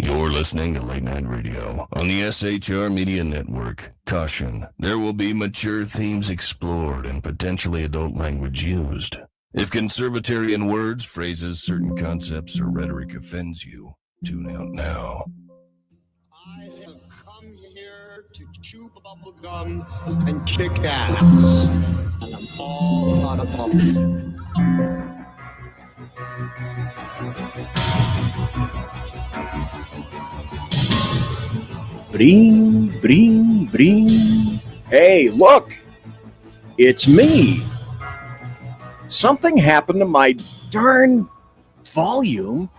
You're listening to Late Night Radio on the SHR Media Network. Caution, there will be mature themes explored and potentially adult language used. If conservatarian words, phrases, certain concepts, or rhetoric offends you, tune out now. I have come here to chew bubble gum and kick ass, and I'm all out of bubble. Bring, bring, bring. Hey, look, it's me. Something happened to my darn volume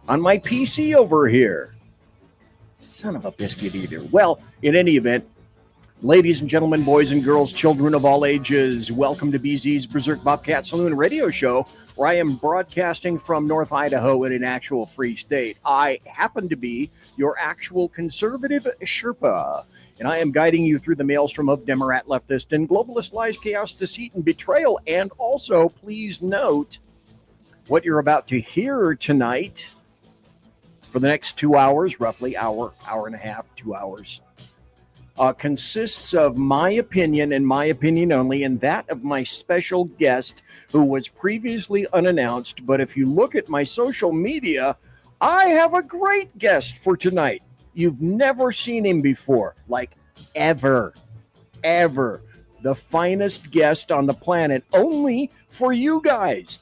on my PC over here. Son of a biscuit eater. Well, in any event, ladies and gentlemen, boys and girls, children of all ages, welcome to BZ's Berserk Bobcat Saloon radio show, where I am broadcasting from North Idaho in an actual free state. I happen to be your actual conservative Sherpa, and I am guiding you through the maelstrom of Democrat, leftist, and globalist lies, chaos, deceit, and betrayal. And also, please note, what you're about to hear tonight for the next 2 hours, roughly hour and a half, 2 hours, consists of my opinion and my opinion only, and that of my special guest who was previously unannounced. But if you look at my social media, I have a great guest for tonight. You've never seen him before, like ever. The finest guest on the planet, only for you guys.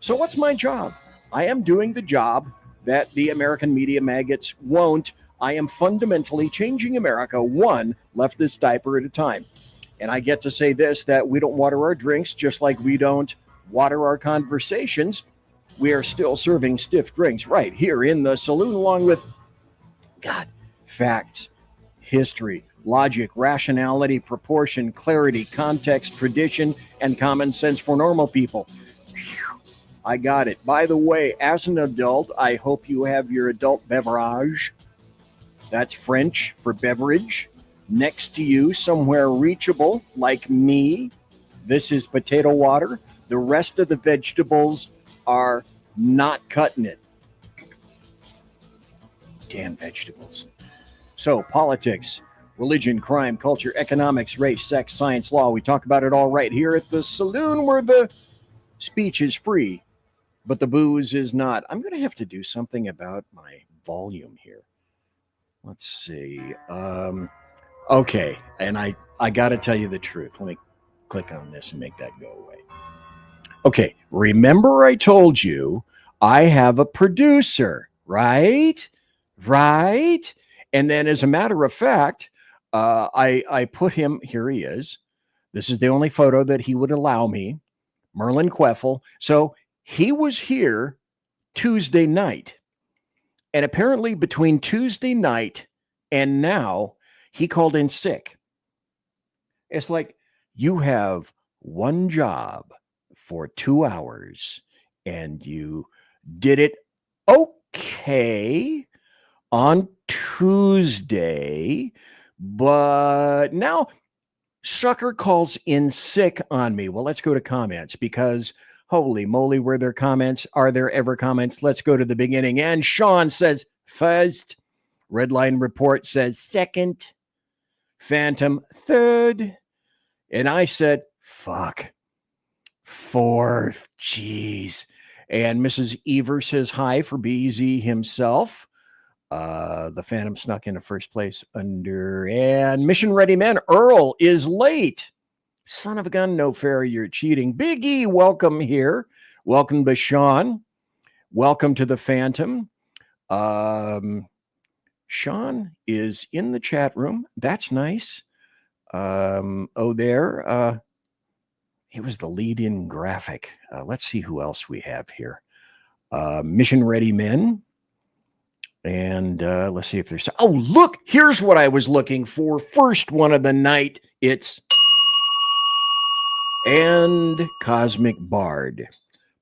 So what's my job? I am doing the job that the American media maggots won't. I am fundamentally changing America one leftist diaper at a time. And I get to say this, that we don't water our drinks just like we don't water our conversations. We are still serving stiff drinks right here in the saloon, along with, facts, history, logic, rationality, proportion, clarity, context, tradition, and common sense for normal people. I got it. By the way, as an adult, I hope you have your adult beverage. That's French for beverage. Next to you, somewhere reachable, like me. This is potato water. The rest of the vegetables are not cutting it. Damn vegetables. So, politics, religion, crime, culture, economics, race, sex, science, law. We talk about it all right here at the saloon, where the speech is free, but the booze is not. I'm going to have to do something about my volume here. Let's see. Okay, and I got to tell you the truth. Let me click on this and make that go away. Okay, remember I told you I have a producer, right? And then as a matter of fact, I put him, here he is. This is the only photo that he would allow me, Merlin Queffel. So he was here Tuesday night. And apparently between Tuesday night and now, he called in sick. It's like you have one job for 2 hours and you did it okay on Tuesday, but now sucker calls in sick on me. Well, let's go to comments, because holy moly, were there comments? Are there ever comments? Let's go to the beginning. And Sean says first. Redline Report says second. Phantom third. And I said, fuck, fourth. Jeez. And Mrs. Ever says hi for BZ himself. The Phantom snuck into first place under. And Mission Ready Men, Earl is late. Son of a gun, no fair, you're cheating. Big E, welcome here. Welcome to Sean. Welcome to the Phantom. Sean is in the chat room. That's nice. There. It was the lead-in graphic. Let's see who else we have here. Mission Ready Men. And let's see if there's... Oh, look! Here's what I was looking for. First one of the night. It's... And Cosmic Bard,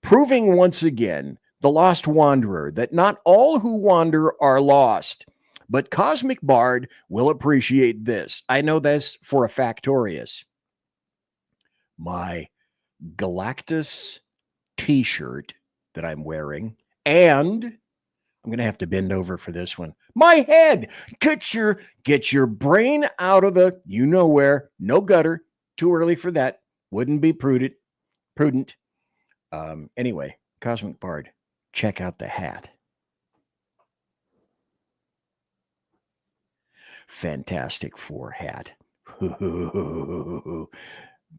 proving once again, the lost wanderer, that not all who wander are lost. But Cosmic Bard will appreciate this. I know this for a factorious. My Galactus t-shirt that I'm wearing, and I'm going to have to bend over for this one. My head. Get your brain out of the you know where. No gutter. Too early for that. Wouldn't be prudent. Anyway, Cosmic Bard, check out the hat. Fantastic Four hat.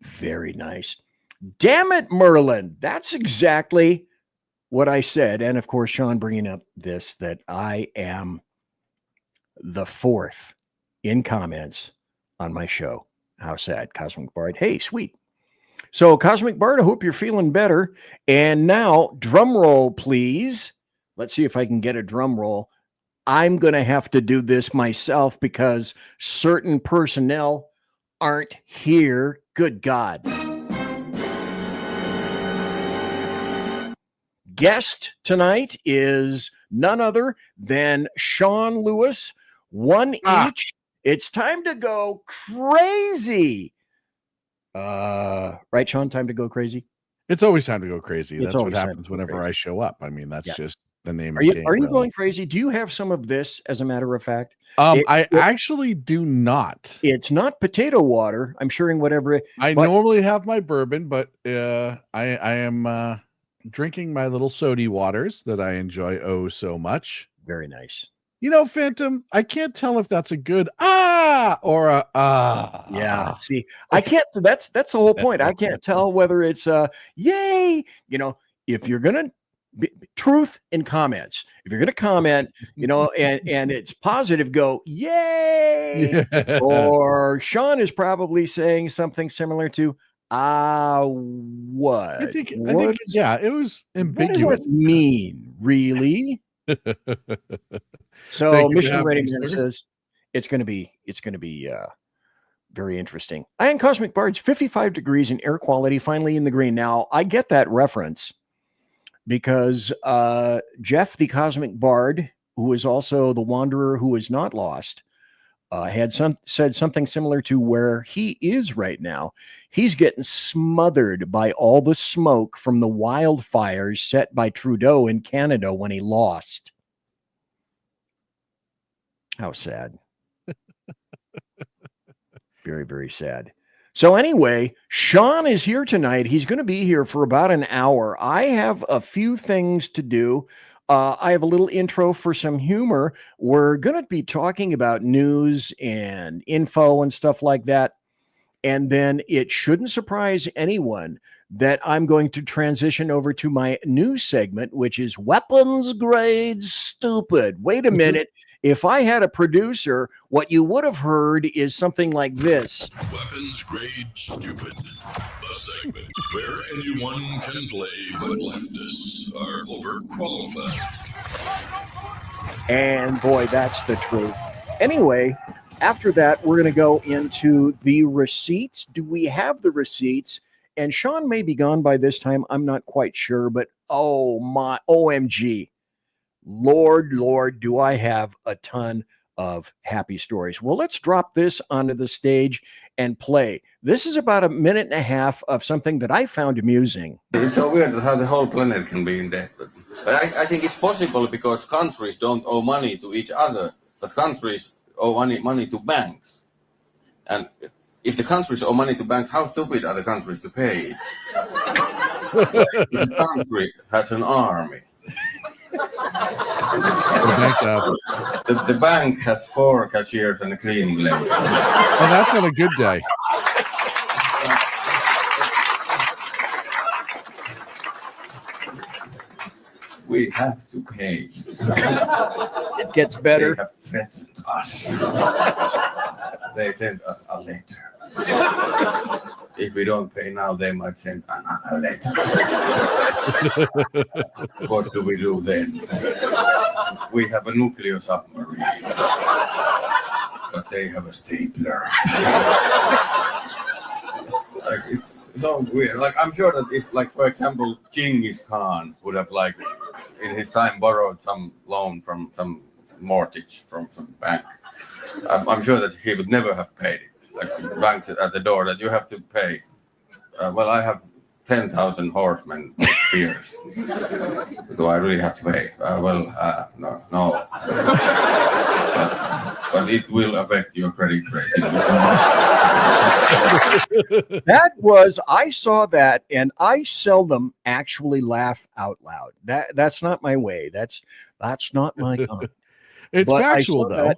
Very nice. Damn it, Merlin. That's exactly what I said. And of course, Sean bringing up this, that I am the fourth in comments on my show. How sad. Cosmic Bard. Hey, sweet. So Cosmic Bard, I hope you're feeling better. And now, drum roll, please. Let's see if I can get a drum roll. I'm going to have to do this myself because certain personnel aren't here. Good God. Guest tonight is none other than Sean Lewis. One each. It's time to go crazy. Right, Sean? Time to go crazy? It's always time to go crazy. It's That's what always time happens to go whenever crazy. I show up. I mean, that's just the name Are of you the game. are you really. going crazy? Do you have some of this, as a matter of fact? I actually do not. It's not potato water. I'm sharing whatever. I but- normally have my bourbon, but I am drinking my little sody waters that I enjoy oh so much. Very nice. You know, Phantom, I can't tell if that's a good or a Yeah. See, I can't. That's the whole point. I can't tell whether it's yay. You know, if you're gonna truth in comments, if you're gonna comment, you know, and it's positive, go yay. Yeah. Or Sean is probably saying something similar to what? I think yeah, it was ambiguous. What does that mean, really? So Thank you for Mission having Ready me, Man sir. says it's going to be very interesting. And Cosmic Bards, 55 degrees in air quality, finally in the green. Now I get that reference because Jeff, the Cosmic Bard, who is also the Wanderer who is not lost, had said something similar to where he is right now. He's getting smothered by all the smoke from the wildfires set by Trudeau in Canada when he lost. How sad. Very, very sad. So anyway, Sean is here tonight. He's going to be here for about an hour. I have a few things to do. I have a little intro for some humor. We're going to be talking about news and info and stuff like that. And then it shouldn't surprise anyone that I'm going to transition over to my new segment, which is Weapons Grade Stupid. Wait a minute. If I had a producer, what you would have heard is something like this. Weapons Grade Stupid, the segment where anyone can play, but leftists are overqualified. And boy, that's the truth. Anyway, after that, we're going to go into the receipts. Do we have the receipts? And Sean may be gone by this time. I'm not quite sure, but oh my, OMG. Lord, do I have a ton of happy stories. Well, let's drop this onto the stage and play. This is about a minute and a half of something that I found amusing. It's so weird how the whole planet can be in debt. But I think it's possible because countries don't owe money to each other, but countries owe money to banks. And if the countries owe money to banks, how stupid are the countries to pay? If a country has an army, the bank has 4 cashiers and a cleaning lady. And that's on a good day. We have to pay. It gets better. They have threatened us. They sent us a letter. If we don't pay now, they might send another letter. What do we do then? We have a nuclear submarine, but they have a stapler. Like, it's so weird. Like, I'm sure that if, like, for example, Genghis Khan would have, like, in his time borrowed some loan from some mortgage from some bank, I'm sure that he would never have paid it. Like, the bank at the door that you have to pay. Well, I have 10,000 horsemen with spears. Do I really have to pay? No. But it will affect your credit rating. I saw that, and I seldom actually laugh out loud. That's not my way. That's not my kind. It's But I factual, saw though. that.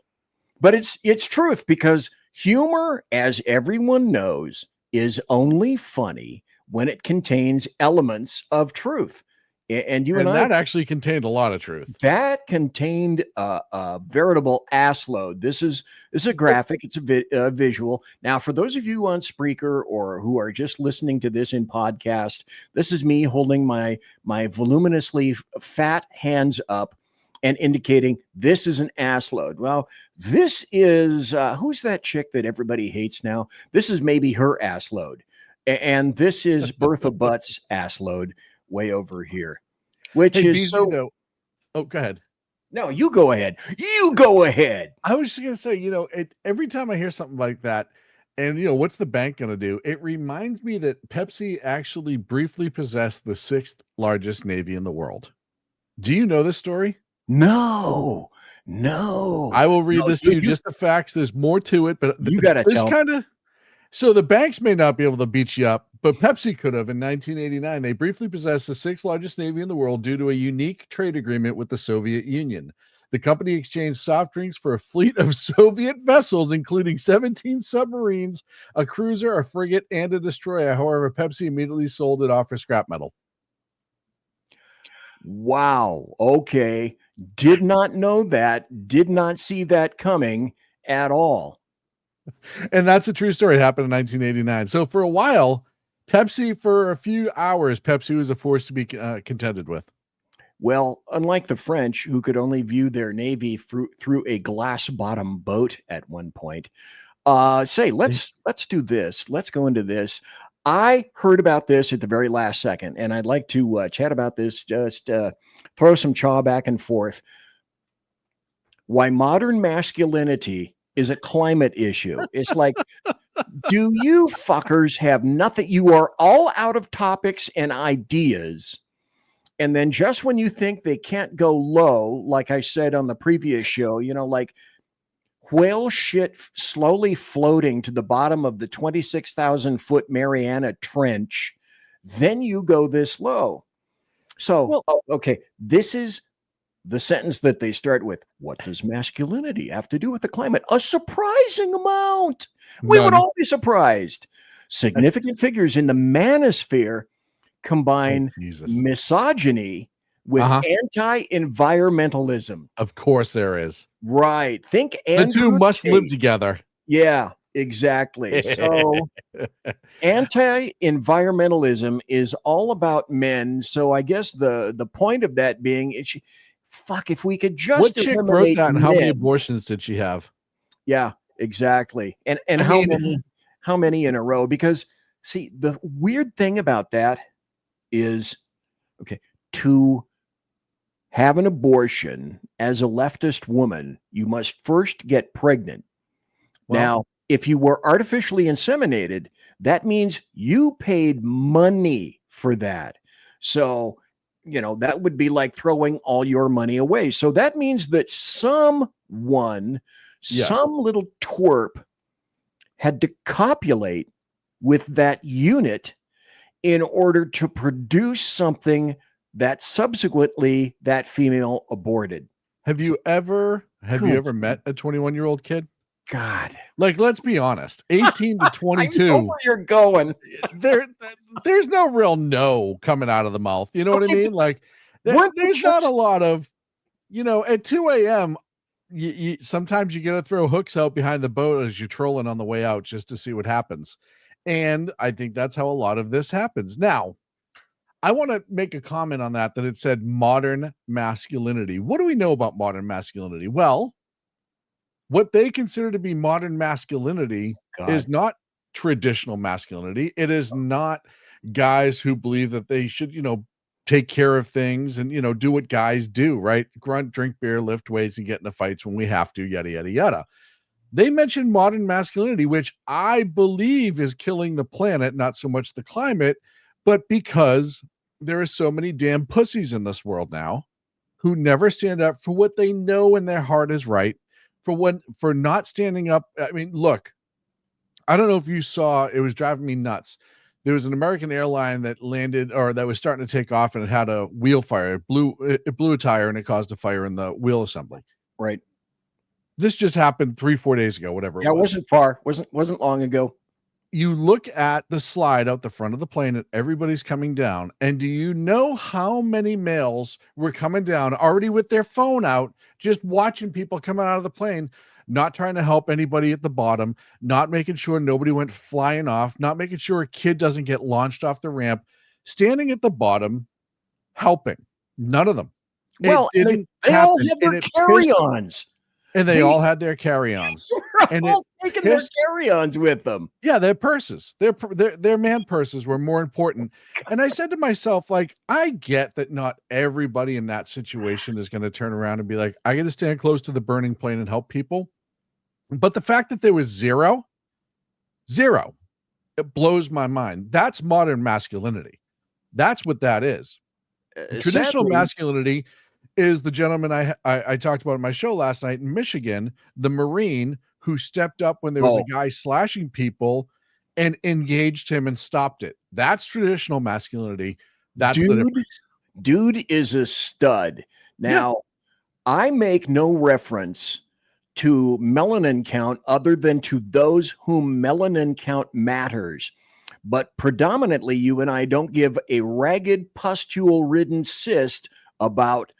But it's truth, because humor, as everyone knows, is only funny when it contains elements of truth. And you and I, that actually contained a lot of truth. that contained a veritable ass load. This is a graphic. It's a visual. Now, for those of you on Spreaker or who are just listening to this in podcast, this is me holding my voluminously fat hands up and indicating this is an ass load. Well, this is who's that chick that everybody hates now? This is maybe her ass load, and this is Bertha Butt's ass load way over here, which is BZ, though. Oh, go ahead. No, you go ahead. You go ahead. I was just gonna say, every time I hear something like that, and what's the bank gonna do? It reminds me that Pepsi actually briefly possessed the 6th largest navy in the world. Do you know this story? No. I will read this to you. Just the facts. There's more to it, but you got to tell. So the banks may not be able to beat you up, but Pepsi could have in 1989. They briefly possessed the 6th largest navy in the world due to a unique trade agreement with the Soviet Union. The company exchanged soft drinks for a fleet of Soviet vessels, including 17 submarines, a cruiser, a frigate, and a destroyer. However, Pepsi immediately sold it off for scrap metal. Wow. Okay. Did not know that. Did not see that coming at all. And that's a true story. It happened in 1989. So for a while, for a few hours, Pepsi was a force to be contended with. Well, unlike the French, who could only view their navy through a glass bottom boat at one point, let's do this. Let's go into this. I heard about this at the very last second, and I'd like to chat about this, just throw some chaw back and forth. Why modern masculinity is a climate issue. It's like, do you fuckers have nothing? You are all out of topics and ideas. And then just when you think they can't go low, like I said on the previous show, like whale shit slowly floating to the bottom of the 26,000 foot Mariana Trench, then you go this low. So, okay, this is the sentence that they start with. What does masculinity have to do with the climate? A surprising amount. We would all be surprised. Significant figures in the manosphere combine misogyny with anti-environmentalism. Of course there is. Right. Think the two must live together. Yeah, exactly. So anti-environmentalism is all about men. So I guess the point of that being, if we could just what chick wrote that and how many abortions did she have? Yeah, exactly. And how many in a row? Because see, the weird thing about that is, to have an abortion as a leftist woman, you must first get pregnant. Well, now, if you were artificially inseminated, that means you paid money for that. So, that would be like throwing all your money away. So that means that some little twerp had to copulate with that unit in order to produce something that subsequently that female aborted. Have you ever met a 21-year-old kid? God, like, let's be honest, 18 to 22. I know where you're going. There's no real no coming out of the mouth. You know what I mean? Like, there's not a lot of, at 2 a.m. You sometimes you got to throw hooks out behind the boat as you're trolling on the way out just to see what happens. And I think that's how a lot of this happens. Now, I want to make a comment on that it said modern masculinity. What do we know about modern masculinity? Well, what they consider to be modern masculinity is not traditional masculinity. It is not guys who believe that they should, take care of things and, do what guys do, right? Grunt, drink beer, lift weights, and get into fights when we have to, yada, yada, yada. They mentioned modern masculinity, which I believe is killing the planet, not so much the climate, but because there are so many damn pussies in this world now who never stand up for what they know in their heart is right, for not standing up. I mean, look, I don't know if you saw, it was driving me nuts. There was an American airline that landed, or that was starting to take off, and it had a wheel fire. It blew a tire and it caused a fire in the wheel assembly. Right. This just happened 3-4 days ago, whatever Yeah, it was. it wasn't far. Wasn't long ago. You look at the slide out the front of the plane and everybody's coming down. And do you know how many males were coming down already with their phone out, just watching people coming out of the plane, not trying to help anybody at the bottom, not making sure nobody went flying off, not making sure a kid doesn't get launched off the ramp, standing at the bottom, helping. None of them. Well, It and didn't they all happen, had and their it pissed carry-ons. and they all had their carry-ons. And all it taking their pissed carry-ons with them. Yeah, their purses, their man purses were more important. And I said to myself, like, I get that not everybody in that situation is going to turn around and be like, I got to stand close to the burning plane and help people. But the fact that there was zero, it blows my mind. That's modern masculinity. That's what that is. Traditional Sadly, masculinity is the gentleman I talked about in my show last night in Michigan, the Marine who stepped up when there was a guy slashing people and engaged him and stopped it. That's traditional masculinity. That's the difference. Dude is a stud. Now, I make no reference to melanin count other than to those whom melanin count matters. But predominantly, you and I don't give a ragged, pustule-ridden cyst about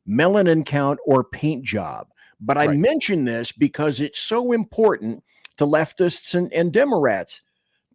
melanin count or paint job. But I mention this because it's so important to leftists and Democrats.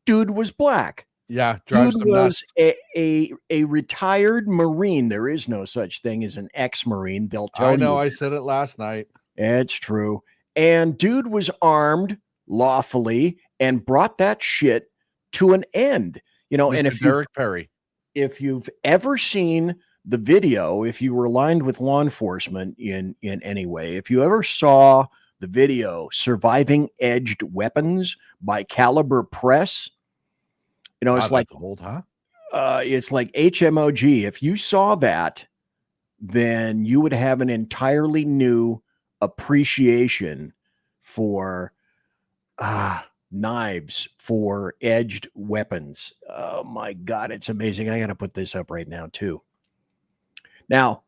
Dude was black. Yeah, dude was a retired Marine. There is no such thing as an ex-Marine. They'll tell you. I know. I said it last night. It's true. And dude was armed lawfully and brought that shit to an end. You know, Mr. and Derek Perry, if you've ever seen the video, if you were aligned with law enforcement in any way, if you ever saw the video Surviving Edged Weapons by Caliber Press, you know, it's like old, huh? It's like HMOG. If you saw that, then you would have an entirely new appreciation for knives, for edged weapons. Oh my God, it's amazing. I got to put this up right now too. Now,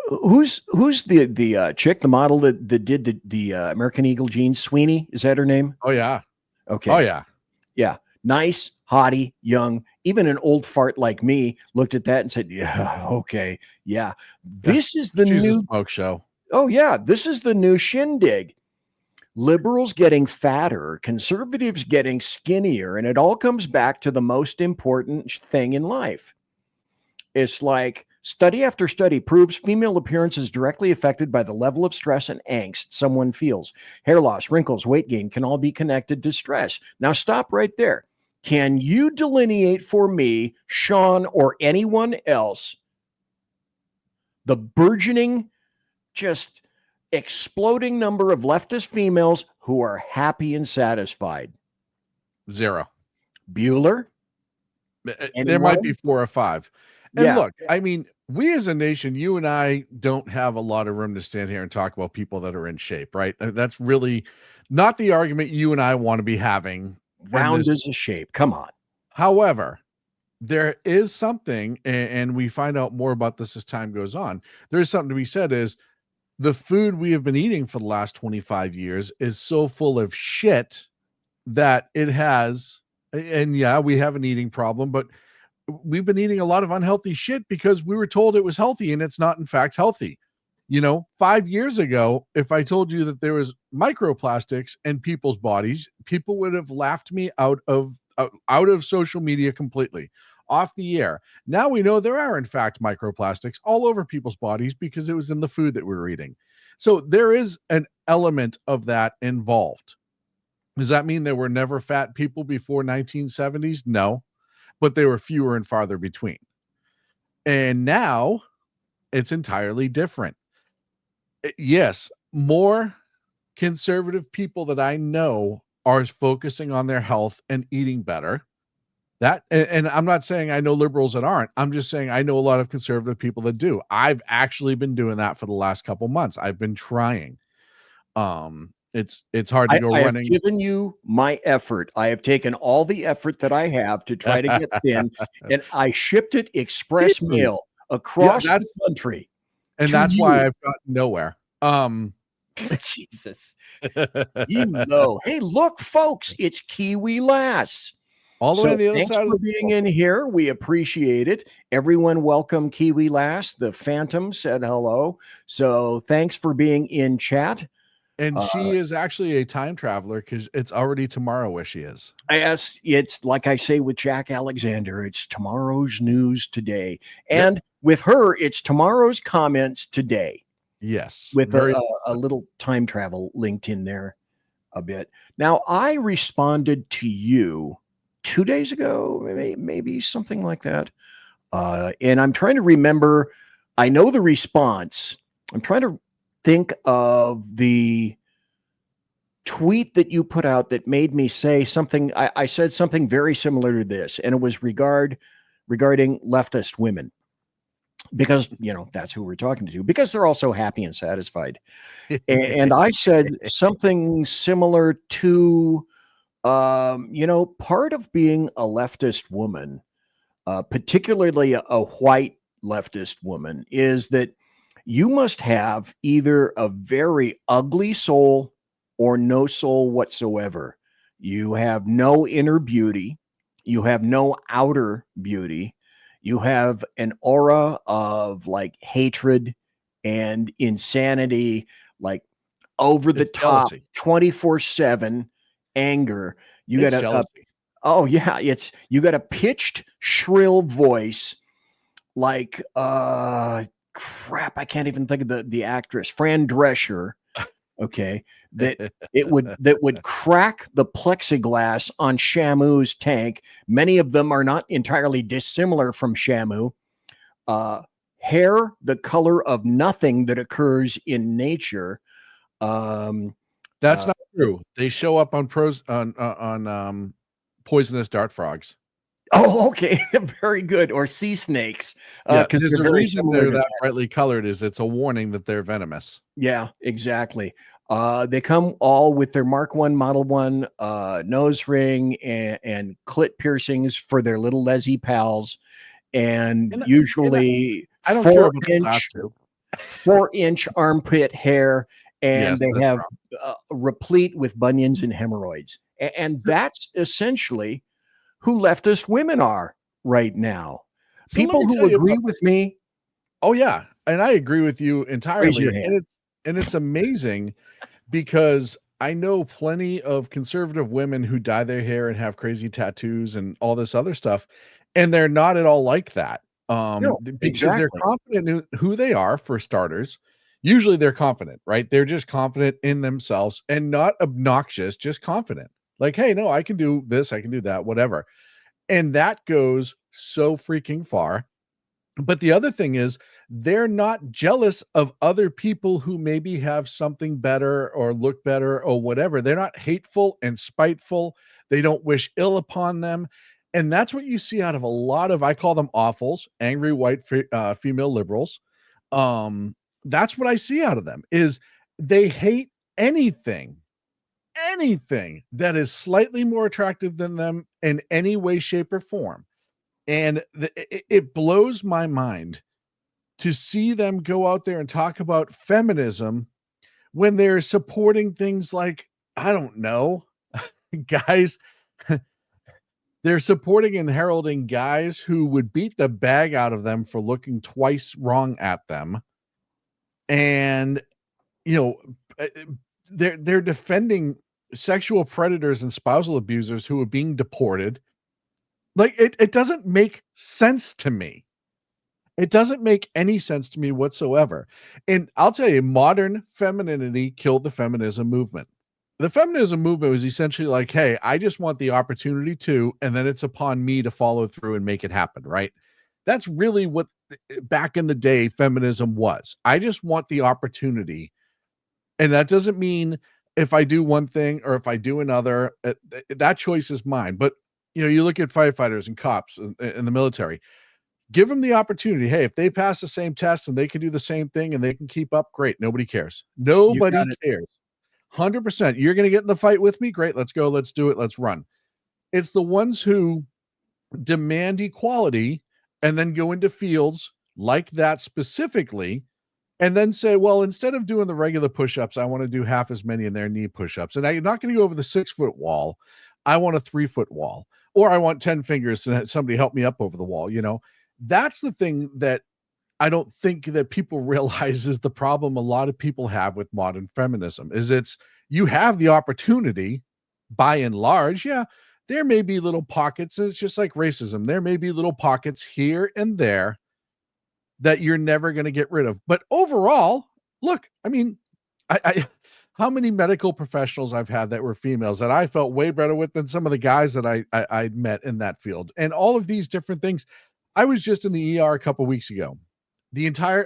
who's the chick, the model that did the American Eagle jeans? Sweeney, is that her name? Oh yeah. Okay. Oh yeah. Yeah. Nice, hottie, young. Even an old fart like me looked at that and said, "Yeah, okay, yeah." This is the new smoke show. Oh yeah, this is the new shindig. Liberals getting fatter, conservatives getting skinnier, and it all comes back to the most important thing in life. It's like study after study proves female appearance is directly affected by the level of stress and angst someone feels. Hair loss, wrinkles, weight gain can all be connected to stress. Now stop right there. Can you delineate for me, Sean, or anyone else, the burgeoning, just exploding number of leftist females who are happy and satisfied? Zero. Bueller? There might be 4 or 5. And Yeah. look, I mean, we as a nation, you and I don't have a lot of room to stand here and talk about people that are in shape, right? That's really not the argument you and I want to be having. Round is a shape. Come on. However, there is something, and we find out more about this as time goes on. There's something to be said is the food we have been eating for the last 25 years is so full of shit that it has, and yeah, we have an eating problem, but we've been eating a lot of unhealthy shit because we were told it was healthy and it's not in fact healthy. You know, 5 years ago, if I told you that there was microplastics in people's bodies, people would have laughed me out of social media completely, off the air. Now we know there are in fact microplastics all over people's bodies because it was in the food that we were eating. So there is an element of that involved. Does that mean there were never fat people before 1970s? No, but they were fewer and farther between. And now it's entirely different. Yes, more conservative people that I know are focusing on their health and eating better. And I'm not saying I know liberals that aren't. I'm just saying I know a lot of conservative people that do. I've actually been doing that for the last couple months. I've been trying. It's hard to go I have running. given you my effort. I have taken all the effort that I have to try to get thin, and I shipped it express mail Yeah, across the country and to that's why you. I've gotten nowhere. Jesus. Hello. Hey, look, folks, it's Kiwi Lass. All the way on So the other thanks side of for the being world. in here. We appreciate it. Everyone welcome Kiwi Lass. The Phantom said hello. So thanks for being in chat. And she is actually a time traveler because it's already tomorrow where she is. Yes, it's like I say with Jack Alexander, it's tomorrow's news today. And with her, it's tomorrow's comments today. Yes. With a little time travel linked in there a bit. Now, I responded to you 2 days ago, maybe something like that. And I'm trying to remember, I know the response. I'm trying to think of the tweet that you put out that made me say something. I said something very similar to this, and it was regarding leftist women, because that's who we're talking to, because they're also happy and satisfied. And I said something similar to, part of being a leftist woman, particularly a white leftist woman, is that you must have either a very ugly soul or no soul whatsoever. You have no inner beauty. You have no outer beauty. You have an aura of like hatred and insanity, like over the top, 24/7 anger. You got jealousy. Oh yeah, you got a pitched, shrill voice, like crap. I can't even think of the actress, Fran Drescher. Okay, that would crack the plexiglass on Shamu's tank. Many of them are not entirely dissimilar from Shamu. Hair the color of nothing that occurs in nature. That's not true. They show up on poisonous dart frogs. Oh, okay. Very good. Or sea snakes. Because there's they're a very reason similar they're to that that. brightly colored. Is it's a warning that they're venomous. Yeah, exactly. They come all with their Mark 1 Model 1 nose ring and clit piercings for their little lesy pals, and usually I don't care about the last 4-inch armpit hair, and Yes, they that's have wrong. replete with bunions and hemorrhoids. And that's essentially who leftist women are right now. So let People me who tell you agree about. with me, Oh yeah, and I agree with you raise entirely. your hand. And it's amazing because I know plenty of conservative women who dye their hair and have crazy tattoos and all this other stuff, and they're not at all like that. No, Because they're exactly. confident in who they are, for starters. Usually they're confident, right? They're just confident in themselves and not obnoxious, just confident. Like, hey, no, I can do this, I can do that, whatever. And that goes so freaking far. But the other thing is, they're not jealous of other people who maybe have something better or look better or whatever. They're not hateful and spiteful. They don't wish ill upon them. And that's what you see out of a lot of, I call them awfuls, angry white female liberals. That's what I see out of them, is they hate anything, anything that is slightly more attractive than them in any way, shape, or form. And it blows my mind to see them go out there and talk about feminism when they're supporting things like, I don't know, guys. They're supporting and heralding guys who would beat the bag out of them for looking twice wrong at them. And, you know, uh, they're defending sexual predators and spousal abusers who are being deported. Like, it doesn't make sense to me. It doesn't make any sense to me whatsoever. And I'll tell you, modern femininity killed the feminism movement. The feminism movement was essentially like, hey, I just want the opportunity to, and then it's upon me to follow through and make it happen, right? That's really what back in the day feminism was. I just want the opportunity. And that doesn't mean if I do one thing or if I do another, that choice is mine. But you look at firefighters and cops in the military. Give them the opportunity. Hey, if they pass the same test and they can do the same thing and they can keep up, great. Nobody cares. Nobody cares. 100%. You're going to get in the fight with me? Great. Let's go. Let's do it. Let's run. It's the ones who demand equality and then go into fields like that specifically and then say, well, instead of doing the regular push-ups, I want to do half as many in their knee push-ups. And I'm not going to go over the 6-foot wall. I want a 3-foot wall, or I want 10 fingers to have somebody help me up over the wall. That's the thing that I don't think that people realize is the problem a lot of people have with modern feminism is you have the opportunity by and large. Yeah, there may be little pockets. It's just like racism. There may be little pockets here and there that you're never going to get rid of. But overall, look, I mean, I how many medical professionals I've had that were females that I felt way better with than some of the guys that I'd met in that field. And all of these different things. I was just in the ER a couple weeks ago.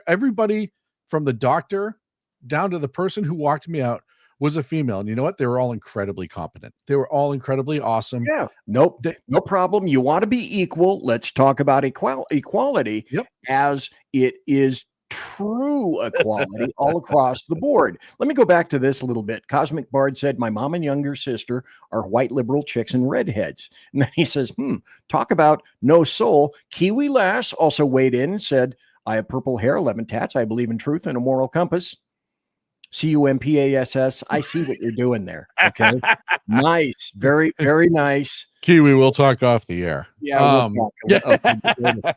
Everybody from the doctor down to the person who walked me out was a female. And you know what? They were all incredibly competent. They were all incredibly awesome. Yeah. Nope. No problem. You want to be equal. Let's talk about equality as it is true equality all across the board. Let me go back to this a little bit. Cosmic Bard said, my mom and younger sister are white liberal chicks and redheads. And then he says, talk about no soul. Kiwi Lass also weighed in and said, I have purple hair, 11 tats. I believe in truth and a moral compass. CUMPASS. I see what you're doing there. Okay. Nice. Very, very nice. Kiwi, we'll talk off the air. Yeah.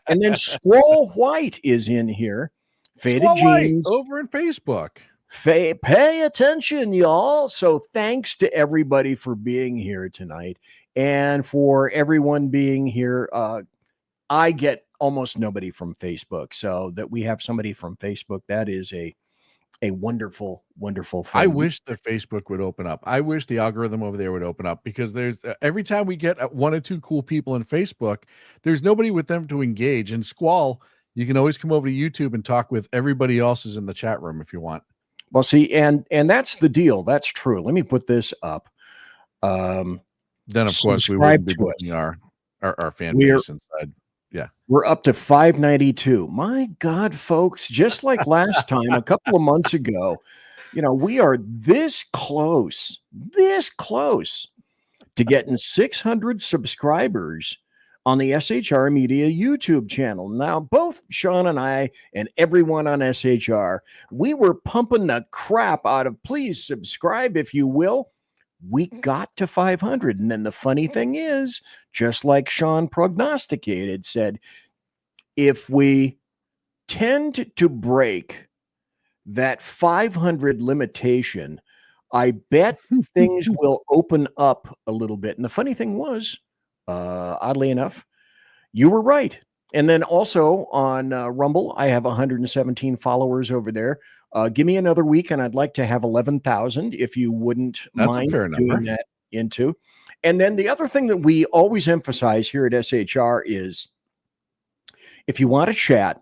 And then Squall White is in here. Faded Jeans over in Facebook. Pay attention, y'all. So thanks to everybody for being here tonight and for everyone being here. I get almost nobody from Facebook. So that we have somebody from Facebook, that is a wonderful, wonderful thing. I wish the Facebook would open up. I wish the algorithm over there would open up because there's every time we get one or two cool people in Facebook, there's nobody with them to engage. And Squall, you can always come over to YouTube and talk with everybody else is in the chat room if you want. Well, see, and that's the deal. That's true. Let me put this up. Then of course we wouldn't be putting our fan base inside. Yeah. We're up to 592. My God, folks, just like last time, a couple of months ago, we are this close to getting 600 subscribers on the SHR Media YouTube channel. Now, both Sean and I and everyone on SHR, we were pumping the crap out of please subscribe if you will. We got to 500. And then the funny thing is, just like Sean prognosticated, said, if we tend to break that 500 limitation, I bet things will open up a little bit. And the funny thing was, oddly enough, you were right. And then also on Rumble, I have 117 followers over there. Give me another week, and I'd like to have 11,000 if you wouldn't mind doing that into. And then the other thing that we always emphasize here at SHR is if you want to chat,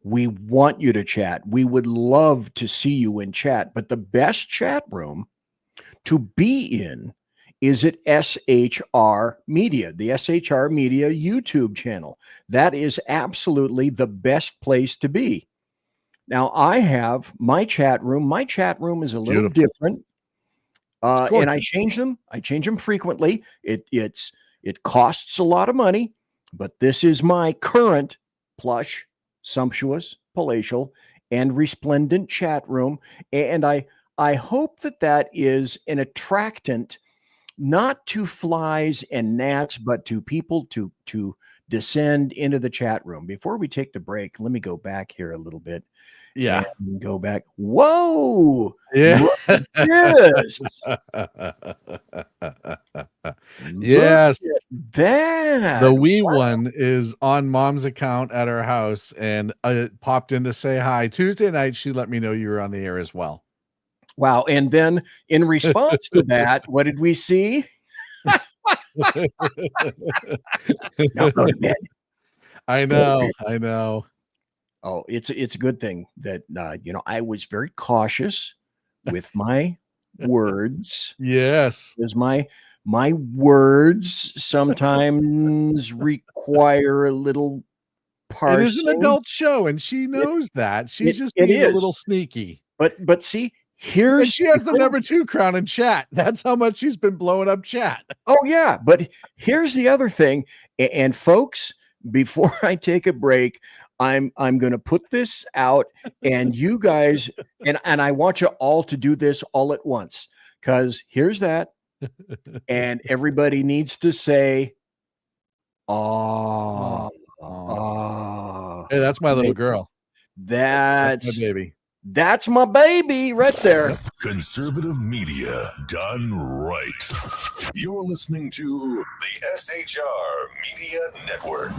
we want you to chat. We would love to see you in chat, but the best chat room to be in is at SHR Media, the SHR Media YouTube channel. That is absolutely the best place to be. Now, I have my chat room. My chat room is a little different. And I change them. I change them frequently. It costs a lot of money, but this is my current plush, sumptuous, palatial, and resplendent chat room. And I hope that is an attractant, not to flies and gnats, but to people to descend into the chat room. Before we take the break, let me go back here a little bit. Yeah. And go back. Whoa. Yeah. Look at this. Yes. Look at that. The wee one is on Mom's account at her house and popped in to say hi. Tuesday night, she let me know you were on the air as well. Wow. And then in response to that, what did we see? Now go to bed. I know. Oh, it's a good thing that I was very cautious with my words. Yes, because my words sometimes require a little parsing. It is an adult show, and she knows that. She's just it being a is. little sneaky. But see, And here's she has the number 2 crown in chat. That's how much she's been blowing up chat. Oh yeah, but here's the other thing. And folks, before I take a break, I'm going to put this out, and you guys, and I want you all to do this all at once, because here's that, and everybody needs to say, "Ah, ah." Hey, that's my little girl. That's my baby. That's my baby right there. Conservative media done right. You're listening to the SHR Media Network.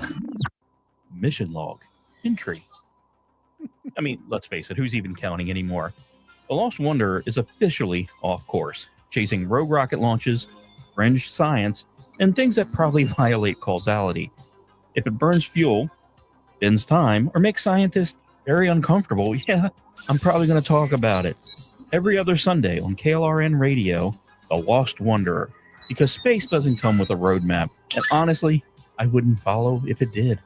Mission log entry. I mean, let's face it, who's even counting anymore? The Lost Wanderer is officially off course, chasing rogue rocket launches, fringe science, and things that probably violate causality. If it burns fuel, bends time, or makes scientists very uncomfortable, yeah, I'm probably going to talk about it. Every other Sunday on KLRN Radio, The Lost Wanderer, because space doesn't come with a roadmap, and honestly, I wouldn't follow if it did.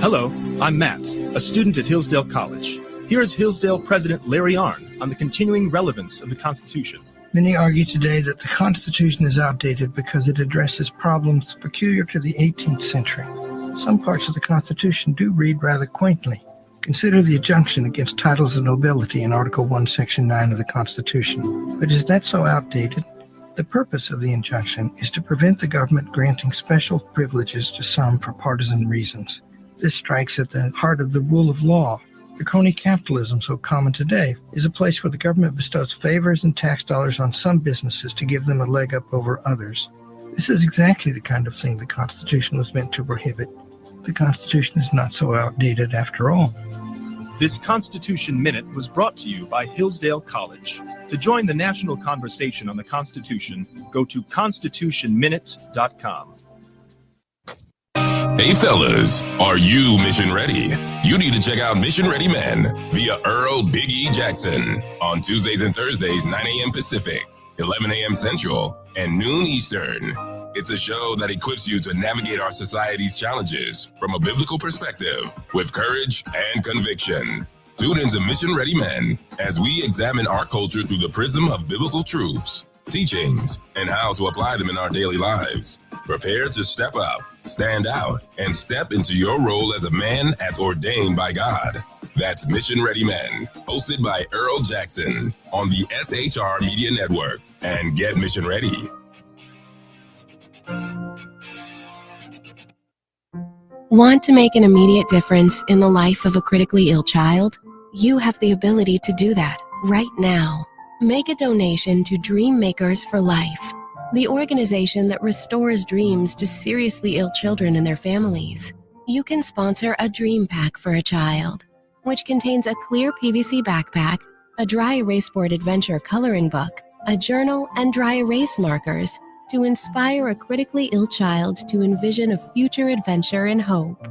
Hello, I'm Matt, a student at Hillsdale College. Here is Hillsdale President Larry Arnn on the continuing relevance of the Constitution. Many argue today that the Constitution is outdated because it addresses problems peculiar to the 18th century. Some parts of the Constitution do read rather quaintly. Consider the injunction against titles of nobility in Article 1, Section 9 of the Constitution. But is that so outdated? The purpose of the injunction is to prevent the government granting special privileges to some for partisan reasons. This strikes at the heart of the rule of law. The crony capitalism, so common today, is a place where the government bestows favors and tax dollars on some businesses to give them a leg up over others. This is exactly the kind of thing the Constitution was meant to prohibit. The Constitution is not so outdated after all. This Constitution Minute was brought to you by Hillsdale College. To join the national conversation on the Constitution, go to constitutionminute.com. Hey fellas, are you mission ready? You need to check out Mission Ready Men via Earl Big E Jackson on Tuesdays and Thursdays, 9 a.m. Pacific, 11 a.m. Central, and noon Eastern. It's a show that equips you to navigate our society's challenges from a biblical perspective with courage and conviction. Tune into Mission Ready Men as we examine our culture through the prism of biblical truths, teachings, and how to apply them in our daily lives. Prepare to step up, stand out, and step into your role as a man as ordained by God. That's Mission Ready Men, hosted by Earl Jackson on the SHR Media Network. And get mission ready. Want to make an immediate difference in the life of a critically ill child? You have the ability to do that right now. Make a donation to Dream Makers for Life, the organization that restores dreams to seriously ill children and their families. You can sponsor a dream pack for a child, which contains a clear PVC backpack, a dry erase board adventure coloring book, a journal, and dry erase markers to inspire a critically ill child to envision a future adventure and hope.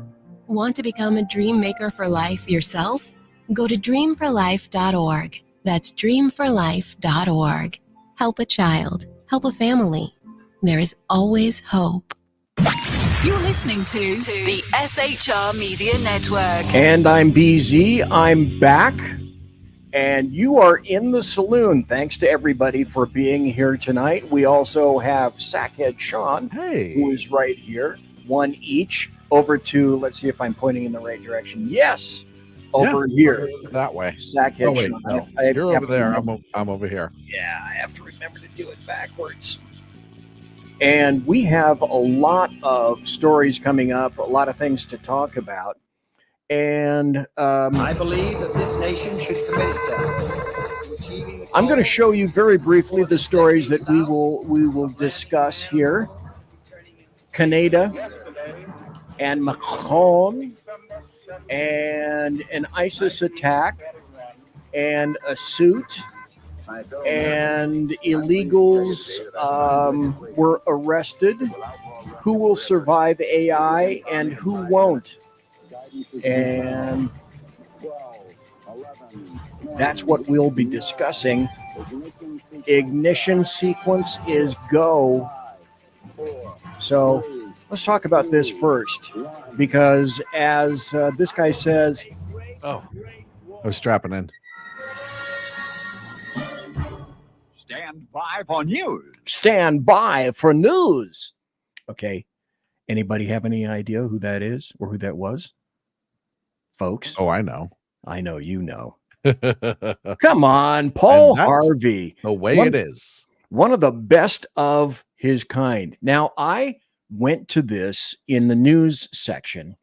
Want to become a dream maker for life yourself? Go to dreamforlife.org. That's dreamforlife.org. Help a child. Help a family. There is always hope. You're listening to the SHR Media Network. And I'm BZ. I'm back. And you are in the saloon. Thanks to everybody for being here tonight. We also have Sackhead Sean, who is right here. One each. Over to, let's see if I'm pointing in the right direction. Yes. Over here. That way. Sackhead wait, Sean. no. You're over there. I'm over here. Yeah, I have to remember to do it backwards. And we have a lot of stories coming up, a lot of things to talk about. And I believe that this nation should commit itself to achieving the... I'm going to show you very briefly the stories that we will discuss here. Canada and Macron and an ISIS attack and a suit, and illegals were arrested. Who will survive AI and who won't? And that's what we'll be discussing Ignition sequence is go. So let's talk about this first, because as this guy says, I was strapping in. Stand by for news. Stand by for news. Okay. Anybody have any idea who that is or who that was? Folks? Oh, I know. I know you know. Come on, Paul Harvey. The way it is. One of the best of his kind. Now, I went to this in the news section.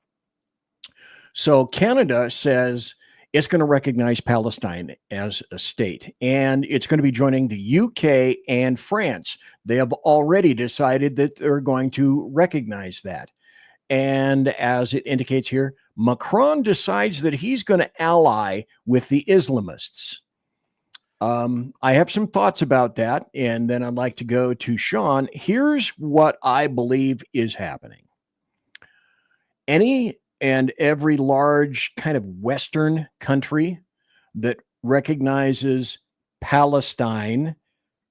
So Canada says it's going to recognize Palestine as a state, and it's going to be joining the UK and France. They have already decided that they're going to recognize that. And as it indicates here, Macron decides that he's going to ally with the Islamists. I have some thoughts about that, and then I'd like to go to Sean. Here's what I believe is happening. Any and every large kind of Western country that recognizes Palestine,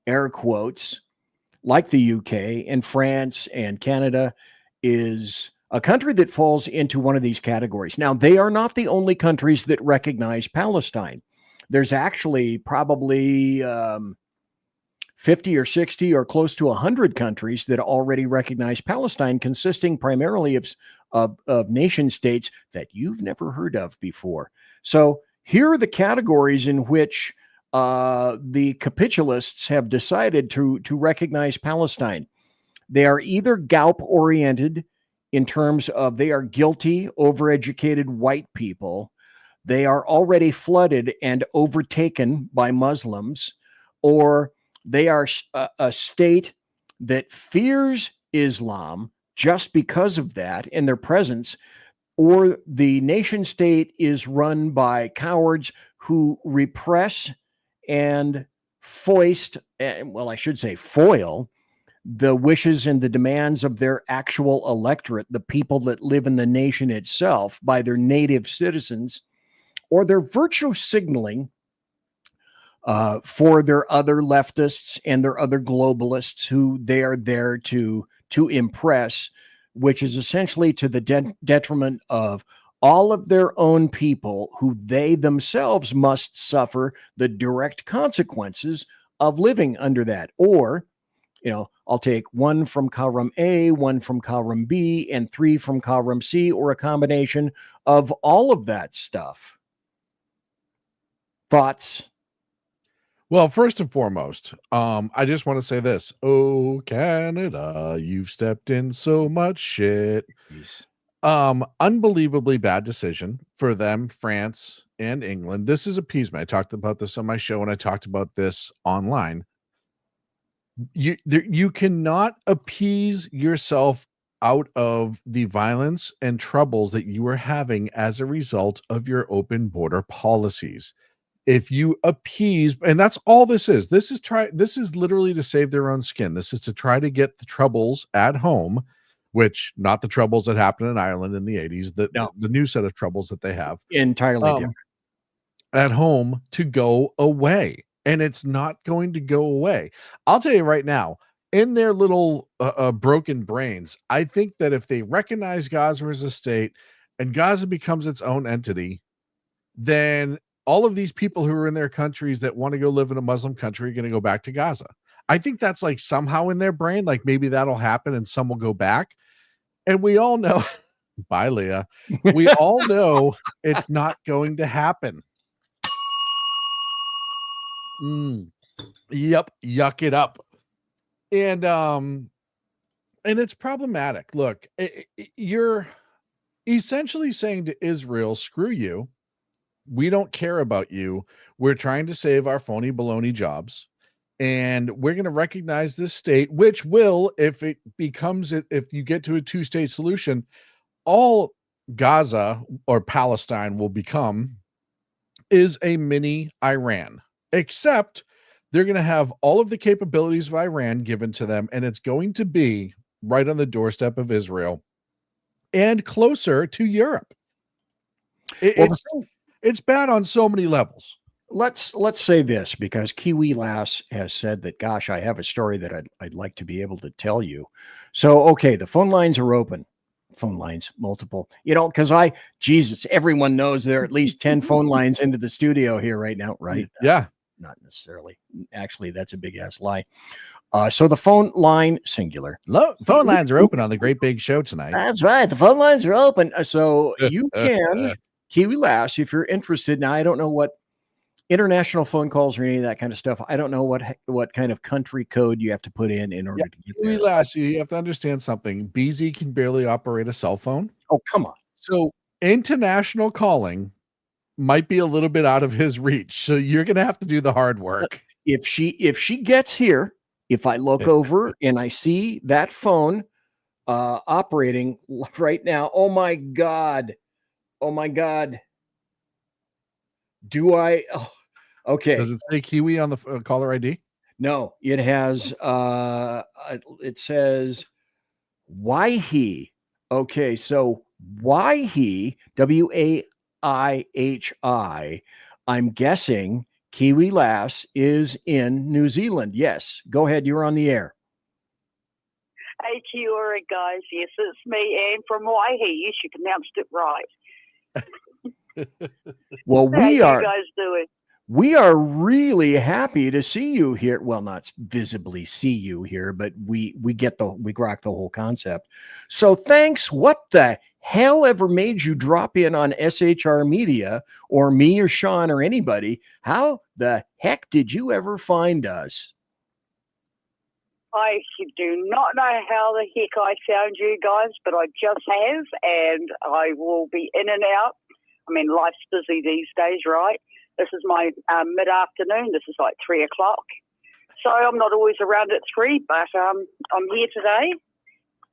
air quotes, like the UK and France and Canada, is a country that falls into one of these categories. Now, they are not the only countries that recognize Palestine. There's actually probably 50 or 60 or close to 100 countries that already recognize Palestine, consisting primarily of nation states that you've never heard of before. So here are the categories in which the capitalists have decided to recognize Palestine. They are either GALP-oriented in terms of they are guilty, overeducated white people. They are already flooded and overtaken by Muslims, or they are a state that fears Islam just because of that and their presence, or the nation state is run by cowards who repress and foil the wishes and the demands of their actual electorate, the people that live in the nation itself, by their native citizens, or they're virtue signaling for their other leftists and their other globalists who they are there to impress, which is essentially to the detriment of all of their own people, who they themselves must suffer the direct consequences of living under that. Or, I'll take one from column A, one from column B, and 3 from column C, or a combination of all of that stuff. Thoughts? Well, first and foremost, I just want to say this. Oh, Canada, you've stepped in so much shit. Yes. Unbelievably bad decision for them, France and England. This is appeasement. I talked about this on my show, and I talked about this online. You cannot appease yourself out of the violence and troubles that you are having as a result of your open border policies. If you appease, and that's all this is. This is literally to save their own skin. This is to try to get the troubles at home, which not the troubles that happened in Ireland in the 80s, the new set of troubles that they have. Entirely different. At home, to go away. And it's not going to go away. I'll tell you right now, in their little broken brains, I think that if they recognize Gaza as a state and Gaza becomes its own entity, then all of these people who are in their countries that want to go live in a Muslim country are going to go back to Gaza. I think that's like somehow in their brain, like maybe that'll happen and some will go back. And we all know, bye, Leah. We all know it's not going to happen. Yep, yuck it up. And it's problematic. Look, you're essentially saying to Israel, screw you. We don't care about you. We're trying to save our phony baloney jobs. And we're going to recognize this state, which will, if you get to a 2-state solution, all Gaza or Palestine will become is a mini Iran. Except they're going to have all of the capabilities of Iran given to them, and it's going to be right on the doorstep of Israel and closer to Europe. It's bad on so many levels. let's say this, because Kiwi Lass has said that, gosh, I have a story that I'd like to be able to tell you. So, okay, the phone lines are open. Phone lines, multiple, because Jesus, everyone knows there are at least 10 phone lines into the studio here right now, right? Yeah. Not necessarily. Actually, that's a big ass lie. So the phone line, singular. Phone lines are open on the Great Big Show tonight. That's right. The phone lines are open. So you can, Kiwi Lass, if you're interested. Now, I don't know what international phone calls or any of that kind of stuff. I don't know what kind of country code you have to put in order to get there. Last, you have to understand something. BZ can barely operate a cell phone. Oh, come on. So international calling might be a little bit out of his reach. So you're going to have to do the hard work. If she gets here, if I look over and I see that phone operating right now, oh my God. Do I? Oh, okay. Does it say Kiwi on the caller ID? No, it has. It says Waihi. Okay, so Waihi, Waihi. I'm guessing Kiwi Lass is in New Zealand. Yes, go ahead. You're on the air. Hey, kia ora, guys. Yes, it's me, Anne from Waihi. Yes, you pronounced it right. Well, How you guys doing? We are really happy to see you here. Well, not visibly see you here, but we rock the whole concept. So thanks. What the hell ever made you drop in on SHR Media, or me or Sean or anybody? How the heck did you ever find us? I do not know how the heck I found you guys, but I just have, and I will be in and out. I mean, life's busy these days, right? This is my mid-afternoon. This is like 3 o'clock. So I'm not always around at 3, but I'm here today.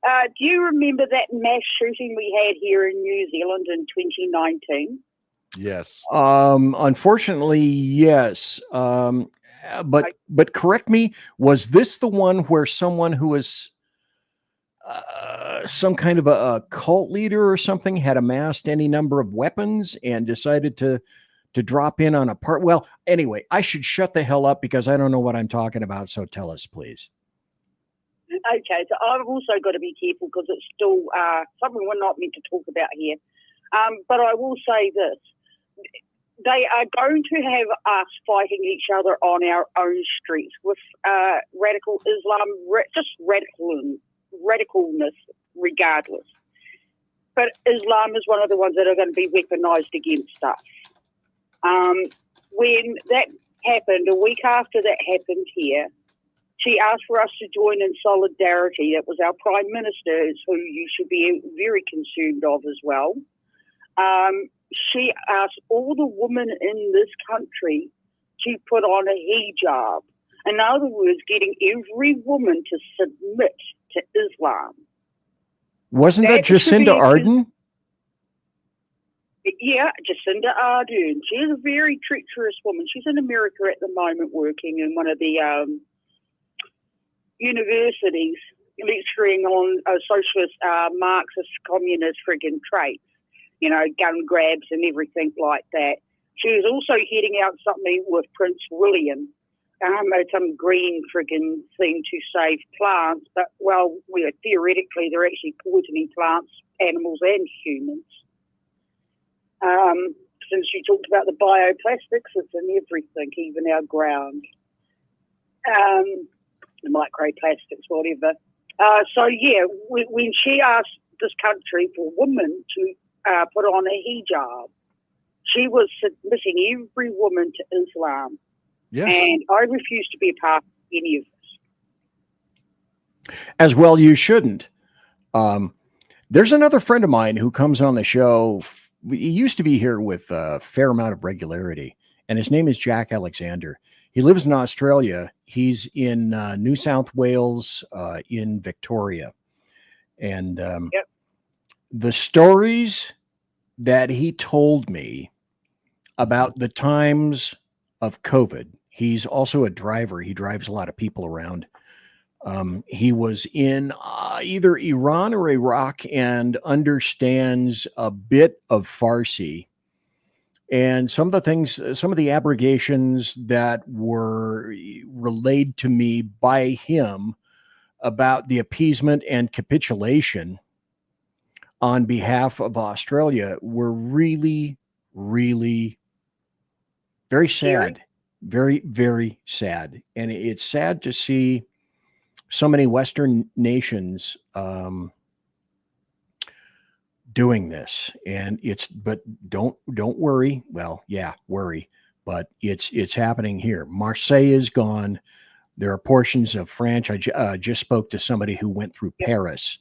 Do you remember that mass shooting we had here in New Zealand in 2019? Yes. Unfortunately, yes. But correct me, was this the one where someone who was some kind of a cult leader or something had amassed any number of weapons and decided to drop in on a part? Well, anyway, I should shut the hell up because I don't know what I'm talking about. So tell us, please. Okay, so I've also got to be careful because it's still something we're not meant to talk about here. But I will say this. They are going to have us fighting each other on our own streets with radical Islam, just radicalness regardless. But Islam is one of the ones that are going to be weaponized against us. When that happened, a week after that happened here, she asked for us to join in solidarity. That was our Prime Minister, who you should be very concerned of as well. She asked all the women in this country to put on a hijab. In other words, getting every woman to submit to Islam. Wasn't that Jacinda Ardern? Yeah, Jacinda Ardern. She is a very treacherous woman. She's in America at the moment working in one of the universities, lecturing on socialist, Marxist, communist friggin' traits. Gun grabs and everything like that. She was also heading out something with Prince William, some green friggin' thing to save plants, but, theoretically they're actually poisoning plants, animals and humans. Since you talked about the bioplastics, it's in everything, even our ground. The microplastics, whatever. When she asked this country for women to put on a hijab, she was submitting every woman to Islam. Yes. And I refuse to be a part of any of this. As well, you shouldn't. There's another friend of mine who comes on the show. He used to be here with a fair amount of regularity, and his name is Jack Alexander. He lives in Australia. He's in New South Wales, in Victoria. And the stories that he told me about the times of COVID, he's also a driver. He drives a lot of people around. He was in either Iran or Iraq and understands a bit of Farsi. And some of the things, some of the abrogations that were relayed to me by him about the appeasement and capitulation on behalf of Australia were really, really very sad. Very, very sad. And it's sad to see so many Western nations doing this. And but don't worry. Well, yeah, worry, but it's happening here. Marseille is gone. There are portions of France. I just spoke to somebody who went through Paris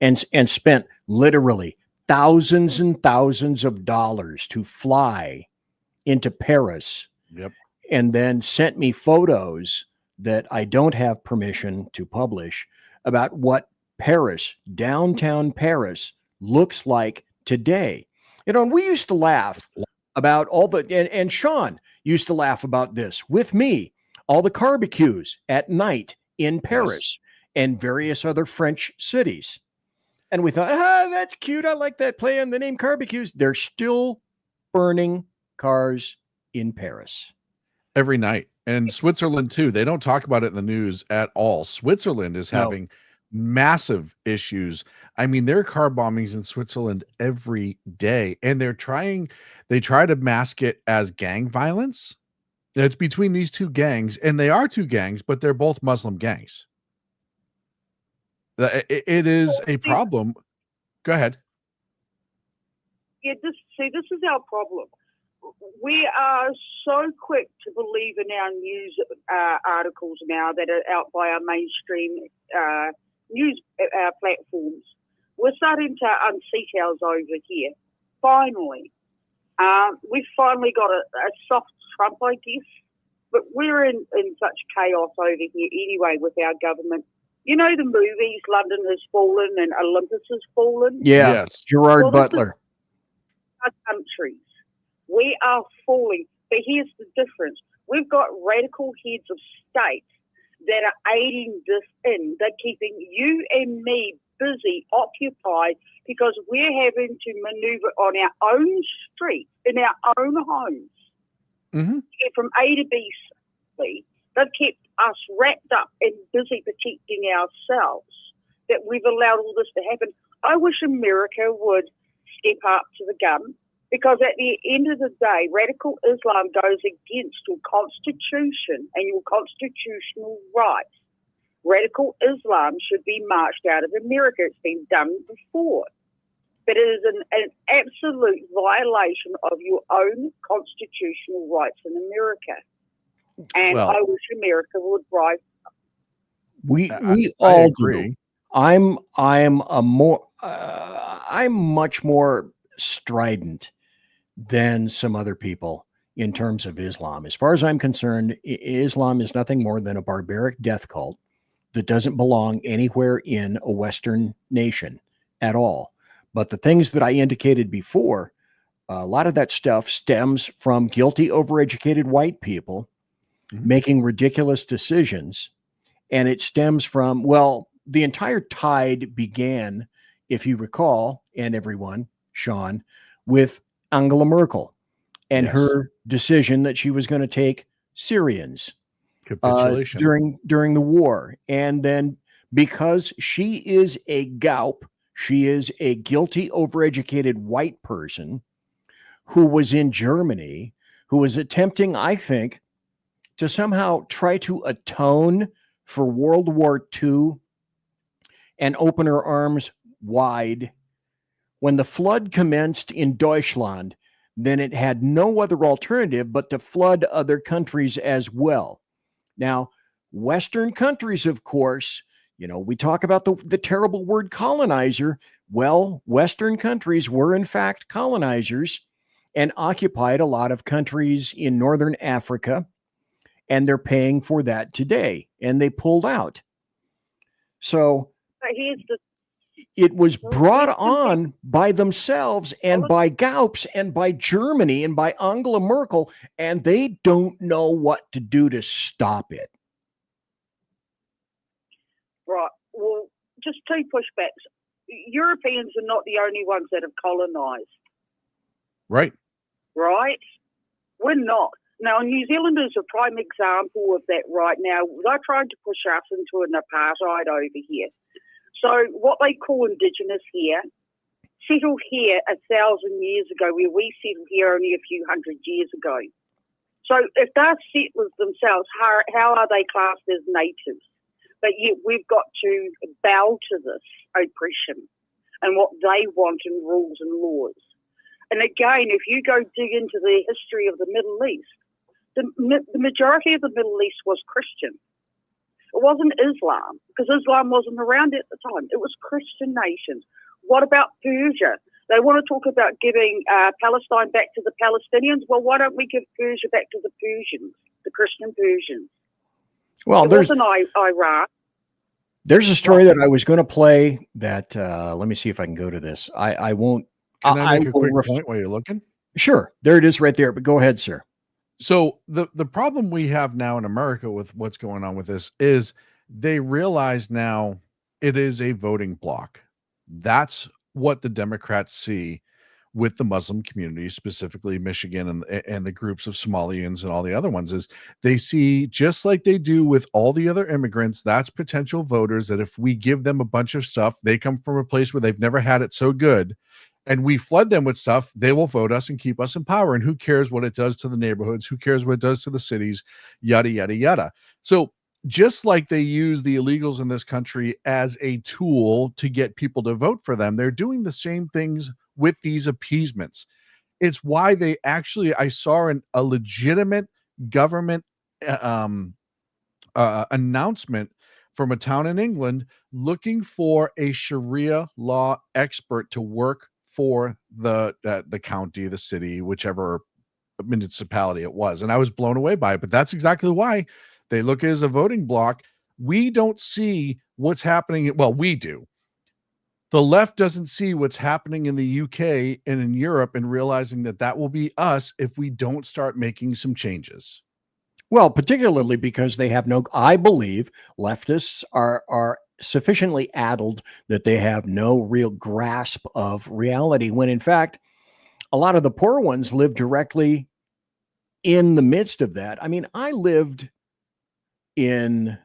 and spent literally thousands and thousands of dollars to fly into Paris. Yep. And then sent me photos that I don't have permission to publish about what Paris, downtown Paris, looks like today. You know, and we used to laugh about all the, and Sean used to laugh about this with me, all the barbecues at night in Paris and various other French cities. And we thought, that's cute. I like that play on the name barbecues. They're still burning cars in Paris. Every night. And Switzerland too. They don't talk about it in the news at all. Switzerland is having massive issues. I mean, there are car bombings in Switzerland every day, and they try to mask it as gang violence. It's between these two gangs, and they are two gangs, but they're both Muslim gangs. It is a problem. Go ahead. Yeah, this is our problem. We are so quick to believe in our news articles now that are out by our mainstream news platforms. We're starting to unseat ours over here. Finally. We've finally got a soft Trump, I guess. But we're in such chaos over here anyway with our government. You know the movies, London Has Fallen and Olympus Has Fallen? Yeah, yes. Gerard Butler. Our countries. We are falling. But here's the difference. We've got radical heads of state that are aiding this in. They're keeping you and me busy, occupied, because we're having to maneuver on our own streets, in our own homes, to get from A to B safely. They've kept us wrapped up and busy protecting ourselves, that we've allowed all this to happen. I wish America would step up to the gun, because at the end of the day, radical Islam goes against your constitution and your constitutional rights. Radical Islam should be marched out of America. It's been done before. But it is an absolute violation of your own constitutional rights in America. And I wish America would rise up. We all agree. I'm much more strident than some other people in terms of Islam. As far as I'm concerned, Islam is nothing more than a barbaric death cult that doesn't belong anywhere in a Western nation at all. But the things that I indicated before, a lot of that stuff stems from guilty, overeducated white people making ridiculous decisions. And it stems from, the entire tide began, if you recall, and everyone, Sean, with Angela Merkel and her decision that she was going to take Syrians during the war. And then because she is a GOP, she is a guilty, overeducated white person who was in Germany, who was attempting, I think, to somehow try to atone for World War II and open her arms wide. When the flood commenced in Deutschland, then it had no other alternative but to flood other countries as well. Now, Western countries, of course, we talk about the terrible word colonizer. Well, Western countries were in fact colonizers and occupied a lot of countries in Northern Africa, and they're paying for that today, and they pulled out. So it was brought on by themselves and by GOPs and by Germany and by Angela Merkel, and they don't know what to do to stop it. Right. Well, just two pushbacks. Europeans are not the only ones that have colonized. Right. right? We're not. Now, New Zealand is a prime example of that right now. They're trying to push us into an apartheid over here. So what they call Indigenous here, settled here 1,000 years ago, where we settled here only a few hundred years ago. So if they're settlers themselves, how are they classed as natives? But yet we've got to bow to this oppression and what they want in rules and laws. And again, if you go dig into the history of the Middle East, the majority of the Middle East was Christian. It wasn't Islam, because Islam wasn't around at the time. It was Christian nations. What about Persia? They want to talk about giving Palestine back to the Palestinians. Well, why don't we give Persia back to the Persians, the Christian Persians? Well, it wasn't Iraq. There's a story that I was going to play that, let me see if I can go to this. I won't. Can I make a quick point while you're looking? Sure. There it is right there, but go ahead, sir. So the problem we have now in America with what's going on with this is they realize now it is a voting bloc. That's what the Democrats see with the Muslim community, specifically Michigan and the groups of Somalians and all the other ones, is they see, just like they do with all the other immigrants, that's potential voters that if we give them a bunch of stuff, they come from a place where they've never had it so good, and we flood them with stuff, they will vote us and keep us in power. And who cares what it does to the neighborhoods? Who cares what it does to the cities? Yada, yada, yada. So just like they use the illegals in this country as a tool to get people to vote for them, they're doing the same things with these appeasements. It's why they actually, I saw a legitimate government announcement from a town in England looking for a Sharia law expert to work for the county, the city, whichever municipality it was. And I was blown away by it. But that's exactly why they look at it as a voting bloc. We don't see what's happening. Well, we do. The left doesn't see what's happening in the UK and in Europe and realizing that will be us if we don't start making some changes. Well, particularly because they have I believe leftists are sufficiently addled that they have no real grasp of reality, when in fact, a lot of the poor ones live directly in the midst of that. I mean, I lived I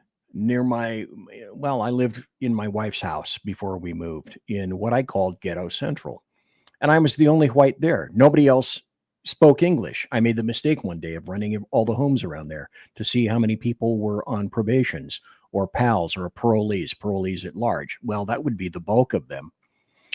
lived in my wife's house before we moved in what I called Ghetto Central. And I was the only white there. Nobody else spoke English. I made the mistake one day of running all the homes around there to see how many people were on probations or PALs or parolees at large. Well, that would be the bulk of them.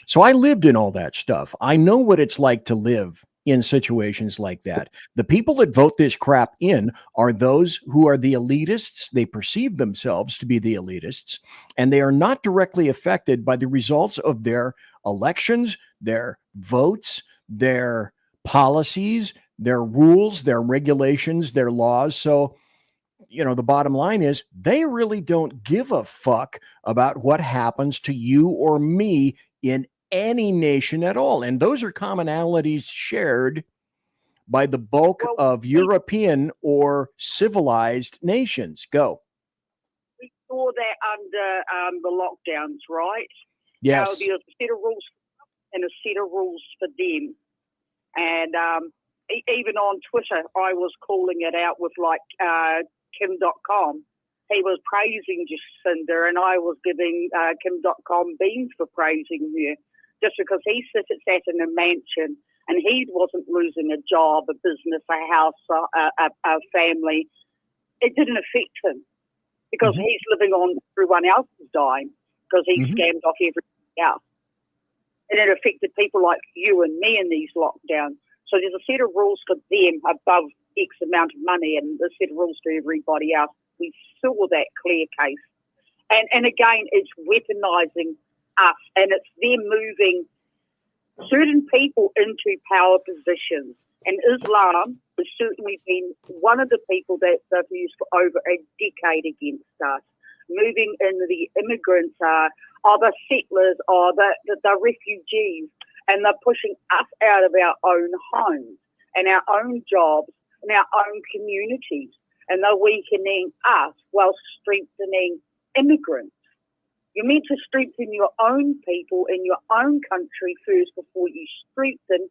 So I lived in all that stuff. I know what it's like to live in situations like that. The people that vote this crap in are those who are the elitists. They perceive themselves to be the elitists, and they are not directly affected by the results of their elections, their votes, their policies, their rules, their regulations, their laws. So, the bottom line is they really don't give a fuck about what happens to you or me in any nation at all. And those are commonalities shared by the bulk of European or civilized nations. Go. We saw that under the lockdowns, right? Yes. How there's a set of rules and a set of rules for them. And even on Twitter, I was calling it out with Kim.com. He was praising Jacinda, and I was giving Kim.com beans for praising her, just because he sat in a mansion and he wasn't losing a job, a business, a house, a family. It didn't affect him because he's living on everyone else's dime because he scammed off everything else. And it affected people like you and me in these lockdowns. So there's a set of rules for them above X amount of money and a set of rules for everybody else. We saw that clear case. And again, it's weaponizing us, and it's them moving certain people into power positions. And Islam has certainly been one of the people that they've used for over a decade against us. Moving in the immigrants are the settlers, are the refugees, and they're pushing us out of our own homes and our own jobs and our own communities. And they're weakening us while strengthening immigrants. You're meant to strengthen your own people in your own country first before you strengthen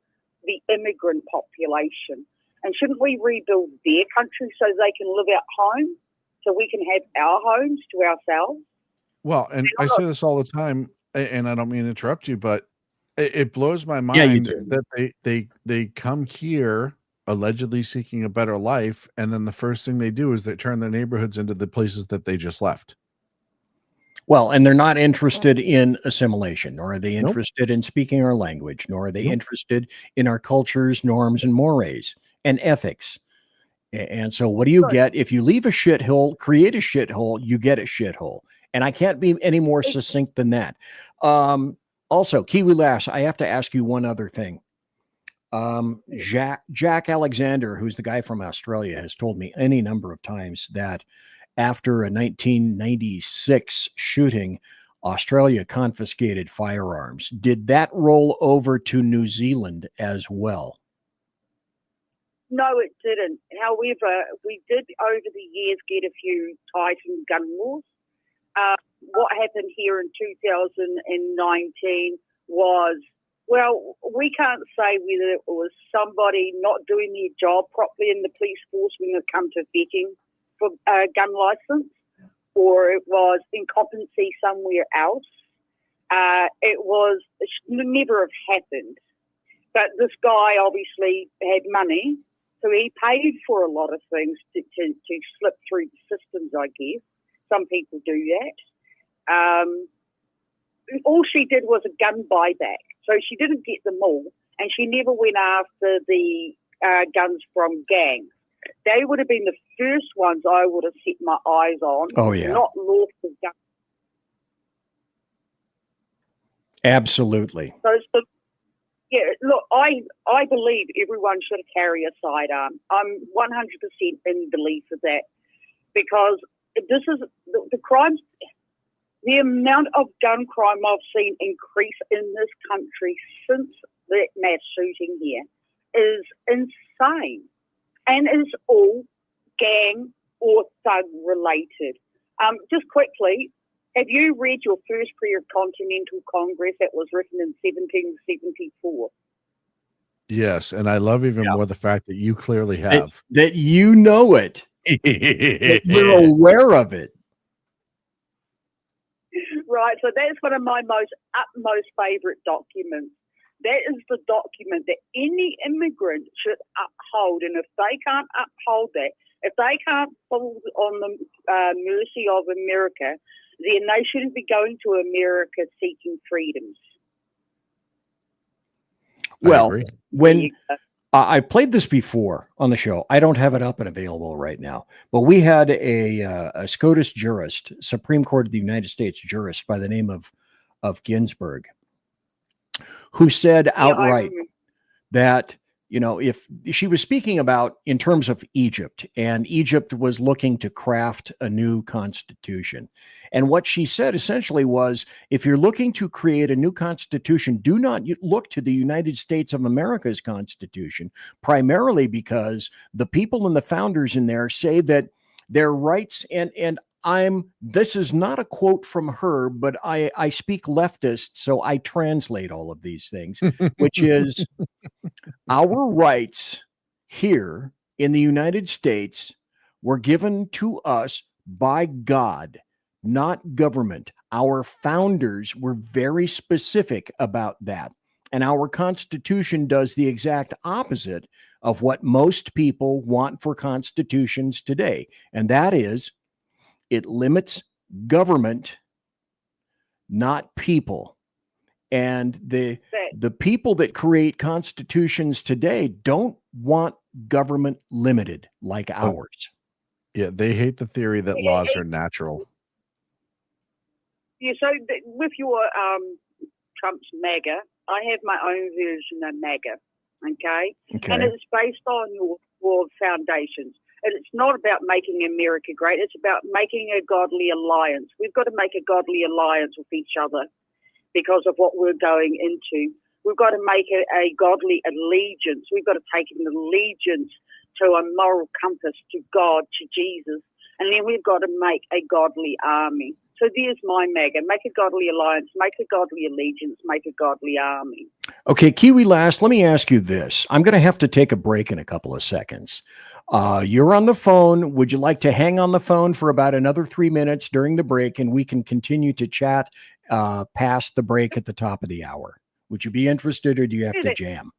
the immigrant population. And shouldn't we rebuild their country so they can live at home, so we can have our homes to ourselves? Well, and I say this all the time, and I don't mean to interrupt you, but it blows my Yeah, you mind do. that they come here allegedly seeking a better life, and then the first thing they do is they turn their neighborhoods into the places that they just left. Well, and they're not interested in assimilation, nor are they Nope. interested in speaking our language, nor are they Nope. interested in our cultures, norms, and mores and ethics. And so what do you get if you leave a shithole, create a shithole, you get a shithole. And I can't be any more succinct than that. Also, Kiwi Lass, I have to ask you one other thing. Jack Alexander, who's the guy from Australia, has told me any number of times that after a 1996 shooting, Australia confiscated firearms. Did that roll over to New Zealand as well? No, it didn't. However, we did over the years get a few tightened gun laws. What happened here in 2019 was, well, we can't say whether it was somebody not doing their job properly in the police force when it comes to vetting for a gun license, or it was incompetency somewhere else. It should never have happened. But this guy obviously had money, so he paid for a lot of things to slip through the systems, I guess. Some people do that. All she did was a gun buyback. So she didn't get them all, and she never went after the guns from gangs. They would have been the first ones I would have set my eyes on. Oh, yeah. Not lawful guns. Absolutely. So yeah, look, I believe everyone should carry a sidearm. I'm 100% in belief of that, because this is the crimes. The amount of gun crime I've seen increase in this country since that mass shooting here is insane, and is all gang or thug related. Just quickly, have you read your first prayer of Continental Congress that was written in 1774? Yes, and I love even more the fact that you clearly have. That you know it. That you're aware of it. Right, so that's one of my utmost favourite documents. That is the document that any immigrant should uphold, and if they can't uphold that, if they can't fall on the mercy of America, then they shouldn't be going to America seeking freedoms. Well, when I played this before on the show, I don't have it up and available right now, but we had a Scottish jurist, Supreme Court of the United States jurist by the name of Ginsburg, who said outright that, you know, if she was speaking about in terms of Egypt, and Egypt was looking to craft a new constitution. And what she said essentially was, if you're looking to create a new constitution, do not look to the United States of America's constitution, primarily because the people and the founders in there say that their rights, and this is not a quote from her, but I speak leftist, so I translate all of these things, which is our rights here in the United States were given to us by God, not government. Our founders were very specific about that. And our Constitution does the exact opposite of what most people want for constitutions today. And that is, it limits government, not people. And the people that create constitutions today don't want government limited like ours. Yeah, they hate the theory that laws are natural. Yeah, so with your Trump's MAGA, I have my own version of MAGA, okay? And it's based on your foundations. And it's not about making America great. It's about making a godly alliance. We've got to make a godly alliance with each other because of what we're going into. We've got to make a godly allegiance. We've got to take an allegiance to a moral compass, to God, to Jesus. And then we've got to make a godly army. So there's my MAGA. Make a godly alliance, make a godly allegiance, make a godly army. Okay, Kiwi Last, let me ask you this. I'm going to have to take a break in a couple of seconds. You're on the phone. Would you like to hang on the phone for about another 3 minutes during the break, and we can continue to chat past the break at the top of the hour? Would you be interested, or do you have to jam?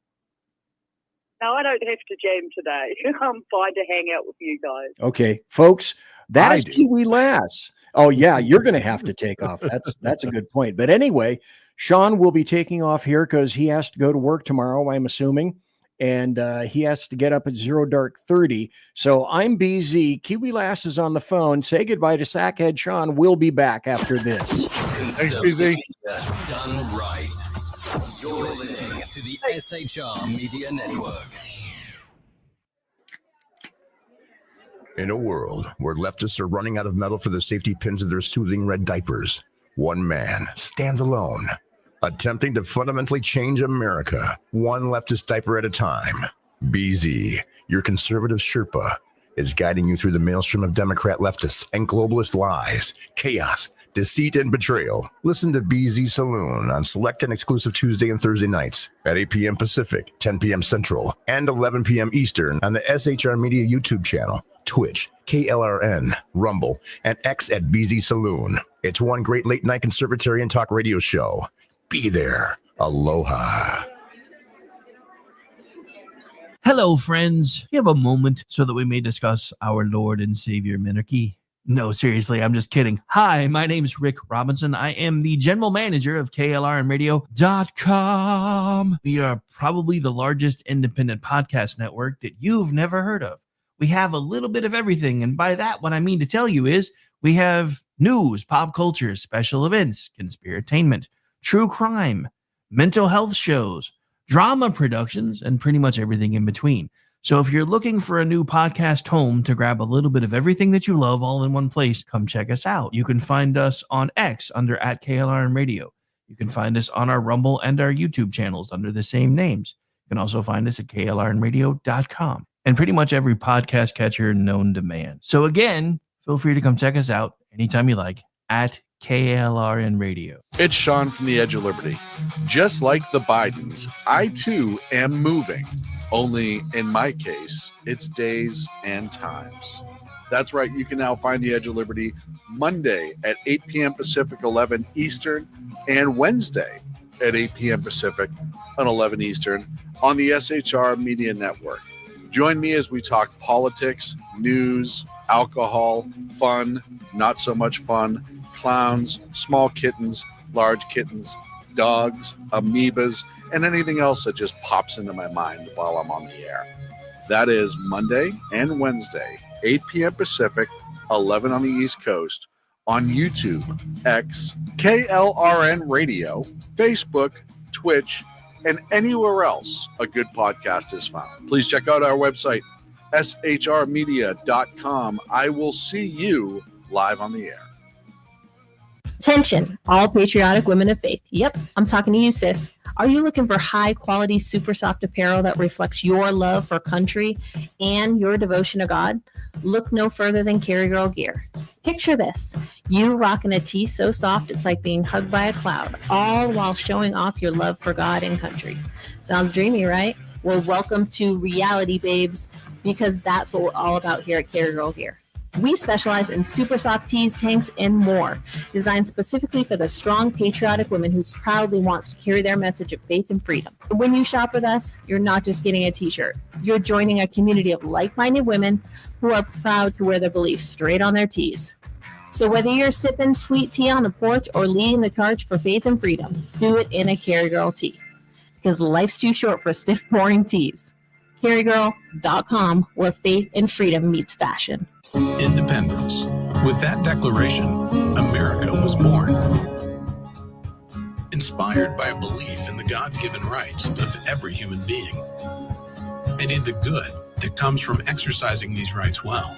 No, I don't have to jam today. I'm fine to hang out with you guys. Okay, folks, that is Kiwi Lass. Oh, yeah, you're going to have to take off. That's a good point. But anyway, Sean will be taking off here because he has to go to work tomorrow, I'm assuming. And he has to get up at 0:30. So I'm BZ. Kiwi Lass is on the phone. Say goodbye to Sackhead Sean. We'll be back after this. Thanks, BZ. Done right. You're listening to the SHR Media Network. In a world where leftists are running out of metal for the safety pins of their soothing red diapers, one man stands alone, attempting to fundamentally change America, one leftist diaper at a time. BZ, your conservative Sherpa, is guiding you through the maelstrom of Democrat leftists and globalist lies, chaos, deceit, and betrayal. Listen to BZ Saloon on select and exclusive Tuesday and Thursday nights at 8 p.m. Pacific, 10 p.m. Central, and 11 p.m. Eastern on the SHR Media YouTube channel, Twitch, KLRN, Rumble, and X at BZ Saloon. It's one great late-night conservatarian talk radio show. Be there. Aloha. Hello, friends. You have a moment so that we may discuss our Lord and Savior Minarchy? No, seriously, I'm just kidding. Hi, my name is Rick Robinson. I am the general manager of KLRNradio.com. We are probably the largest independent podcast network that you've never heard of. We have a little bit of everything, and by that, what I mean to tell you is we have news, pop culture, special events, conspiratainment, true crime, mental health shows, drama productions, and pretty much everything in between. So if you're looking for a new podcast home to grab a little bit of everything that you love all in one place, come check us out. You can find us on X under @KLRNradio. You can find us on our Rumble and our YouTube channels under the same names. You can also find us at KLRNradio.com and pretty much every podcast catcher known to man. So again, feel free to come check us out anytime you like at KLRN Radio. It's Sean from the Edge of Liberty. Just like the Bidens, I too am moving. Only in my case, it's days and times. That's right. You can now find the Edge of Liberty Monday at 8 p.m. Pacific, 11 Eastern, and Wednesday at 8 p.m. Pacific and 11 Eastern on the SHR Media Network. Join me as we talk politics, news, alcohol, fun, not so much fun, clowns, small kittens, large kittens, dogs, amoebas, and anything else that just pops into my mind while I'm on the air. That is Monday and Wednesday, 8 p.m. Pacific, 11 on the East Coast, on YouTube, X, KLRN Radio, Facebook, Twitch, and anywhere else a good podcast is found. Please check out our website, shrmedia.com. I will see you live on the air. Attention, all patriotic women of faith. Yep, I'm talking to you, sis. Are you looking for high-quality, super soft apparel that reflects your love for country and your devotion to God? Look no further than Carry Girl Gear. Picture this. You rocking a tee so soft it's like being hugged by a cloud, all while showing off your love for God and country. Sounds dreamy, right? Well, welcome to reality, babes, because that's what we're all about here at Carry Girl Gear. We specialize in super soft tees, tanks, and more, designed specifically for the strong, patriotic women who proudly wants to carry their message of faith and freedom. When you shop with us, you're not just getting a t-shirt. You're joining a community of like-minded women who are proud to wear their beliefs straight on their tees. So whether you're sipping sweet tea on the porch or leading the charge for faith and freedom, do it in a Carry Girl tee. Because life's too short for stiff, boring tees. CarryGirl.com, where faith and freedom meets fashion. Independence. With that declaration, America was born. Inspired by a belief in the God-given rights of every human being, and in the good that comes from exercising these rights well.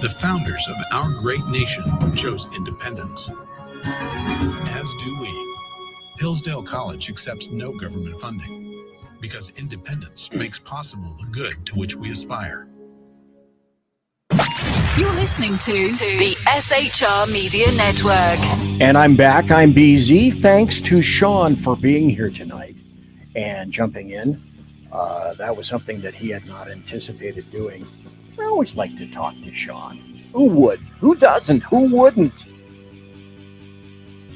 The founders of our great nation chose independence. As do we. Hillsdale College accepts no government funding because independence makes possible the good to which we aspire. You're listening to the SHR Media Network. And I'm back. I'm BZ. Thanks to Sean for being here tonight. and jumping in. That was something that he had not anticipated doing. I always like to talk to Sean. Who would? Who doesn't? Who wouldn't?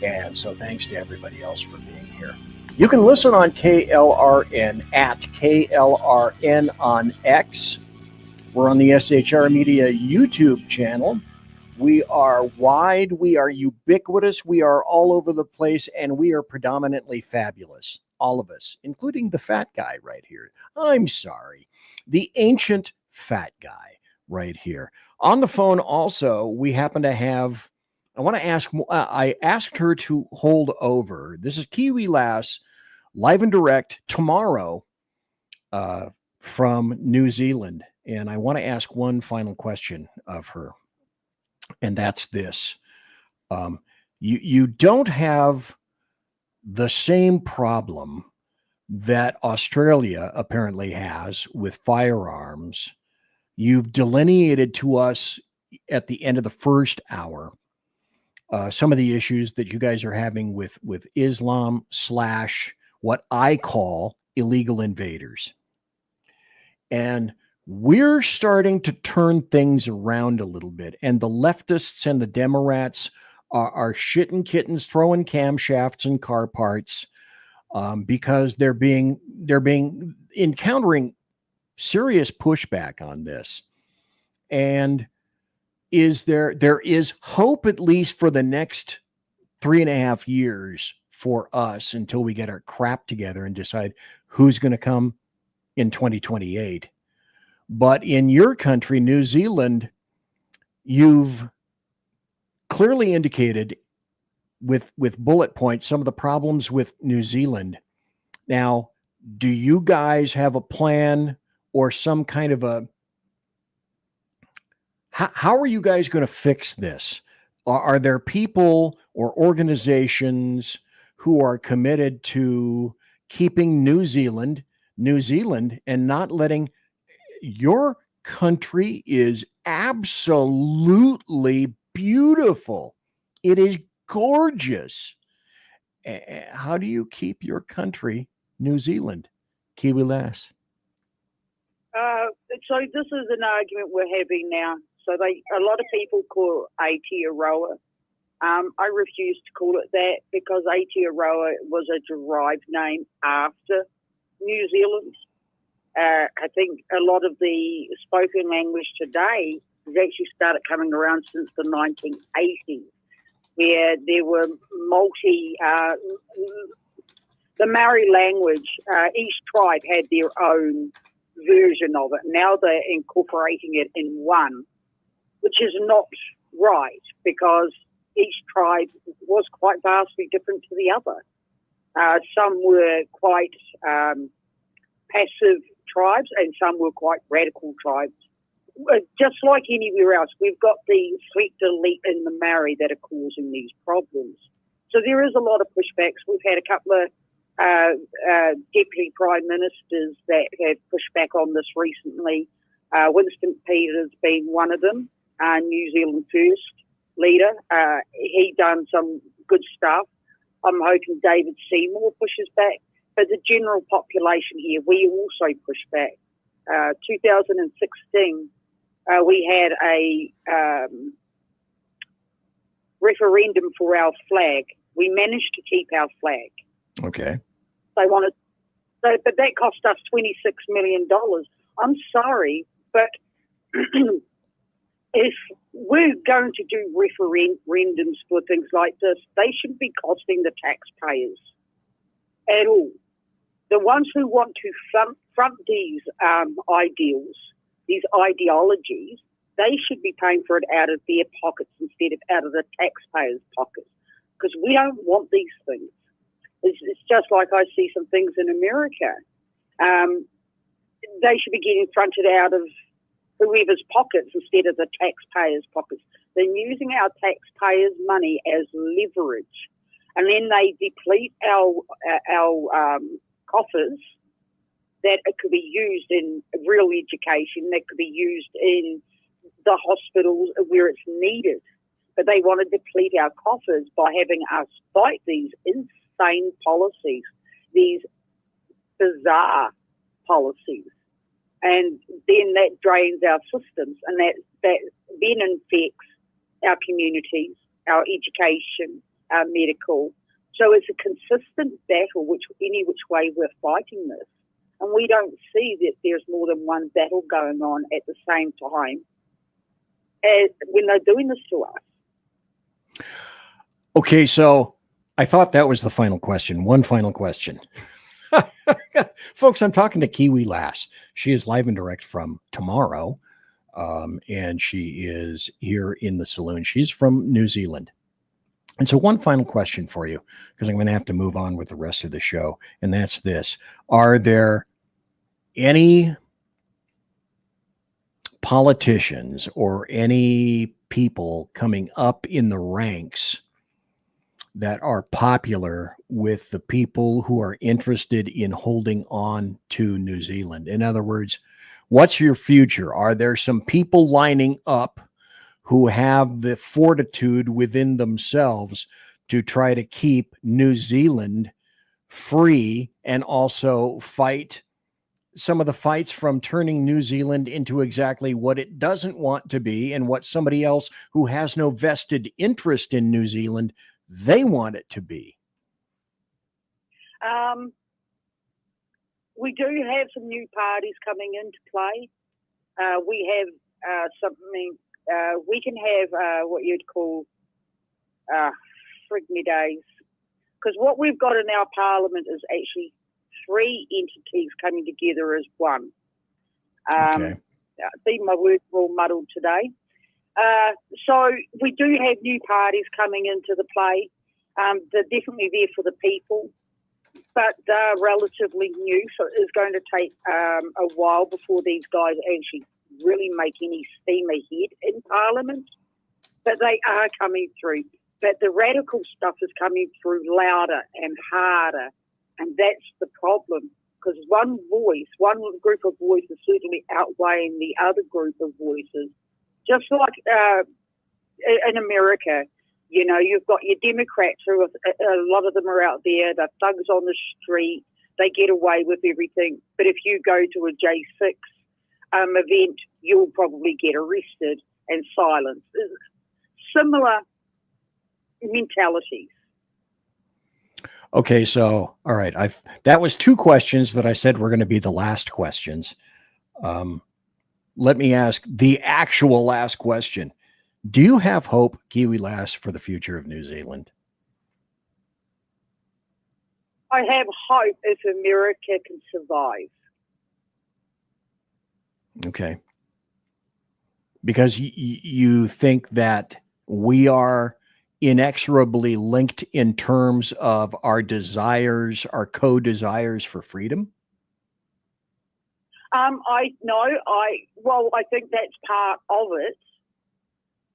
And so thanks to everybody else for being here. You can listen on KLRN at KLRN on X. We're on the SHR Media YouTube channel. We are wide, we are ubiquitous, we are all over the place, and we are predominantly fabulous. All of us, including the fat guy right here. I'm sorry. The ancient fat guy right here. On the phone also, we happen to have, I asked her to hold over. This is Kiwi Lass, live and direct tomorrow from New Zealand. And I want to ask one final question of her. And that's this. You don't have the same problem that Australia apparently has with firearms. You've delineated to us at the end of the first hour some of the issues that you guys are having with Islam / what I call illegal invaders. And we're starting to turn things around a little bit. And the leftists and the Democrats are shitting kittens, throwing camshafts and car parts because they're encountering serious pushback on this. And there is hope, at least for the next 3.5 years for us until we get our crap together and decide who's going to come in 2028. But in your country, New Zealand, you've clearly indicated with bullet points some of the problems with New Zealand. Now, do you guys have a plan or some kind of how are you guys going to fix this? Are there people or organizations who are committed to keeping New Zealand, and not letting your country is absolutely beautiful. It is gorgeous. How do you keep your country, New Zealand? Kiwi Lass. So this is an argument we're having now. So a lot of people call it Aotearoa. I refuse to call it that because Aotearoa was a derived name after New Zealand. I think a lot of the spoken language today has actually started coming around since the 1980s, where there were the Maori language, each tribe had their own version of it. Now they're incorporating it in one, which is not right because each tribe was quite vastly different to the other. Some were quite passive tribes and some were quite radical tribes. Just like anywhere else, we've got the select elite in the Maori that are causing these problems. So there is a lot of pushbacks. We've had a couple of deputy prime ministers that have pushed back on this recently. Winston Peters being one of them, New Zealand First leader. He done some good stuff. I'm hoping David Seymour pushes back. But the general population here, we also push back. 2016, we had a referendum for our flag. We managed to keep our flag. Okay. They wanted, but that cost us $26 million. I'm sorry, but if we're going to do referendums for things like this, they shouldn't be costing the taxpayers at all. The ones who want to front these ideals, these ideologies, they should be paying for it out of their pockets instead of out of the taxpayers' pockets, because we don't want these things. It's just like I see some things in America. They should be getting fronted out of whoever's pockets instead of the taxpayers' pockets. They're using our taxpayers' money as leverage, and then they deplete our coffers that it could be used in real education, that could be used in the hospitals where it's needed. But they want to deplete our coffers by having us fight these insane policies, these bizarre policies. And then that drains our systems, and that then infects our communities, our education, our medical. So it's a consistent battle, which way we're fighting this. And we don't see that there's more than one battle going on at the same time as when they're doing this to us. Okay, so I thought that was the final question. One final question. Folks, I'm talking to Kiwi Lass. She is live and direct from tomorrow, and she is here in the Saloon. She's from New Zealand. And so one final question for you, because I'm going to have to move on with the rest of the show, and that's this. Are there any politicians or any people coming up in the ranks that are popular with the people who are interested in holding on to New Zealand? In other words, what's your future? Are there some people lining up who have the fortitude within themselves to try to keep New Zealand free and also fight some of the fights from turning New Zealand into exactly what it doesn't want to be and what somebody else who has no vested interest in New Zealand, they want it to be? We do have some new parties coming into play. We have something. We can have what you'd call frig me days, because what we've got in our parliament is actually three entities coming together as one. Okay. I think my words are all muddled today. So we do have new parties coming into the play. They're definitely there for the people, but they're relatively new, so it's going to take a while before these guys actually really make any steam ahead in Parliament. But they are coming through. But the radical stuff is coming through louder and harder, and that's the problem, because one group of voices certainly outweighing the other group of voices. Just like in America, you know, you've got your Democrats who a lot of them are out there, they're thugs on the street, they get away with everything. But if you go to a J6 event, you'll probably get arrested and silenced. Similar mentalities. Okay, so all right, that was two questions that I said were going to be the last questions. Let me ask the actual last question. Do you have hope, Kiwi Lass, for the future of New Zealand? I have hope if America can survive. Okay. Because you think that we are inexorably linked in terms of our desires, our co-desires for freedom? I think that's part of it.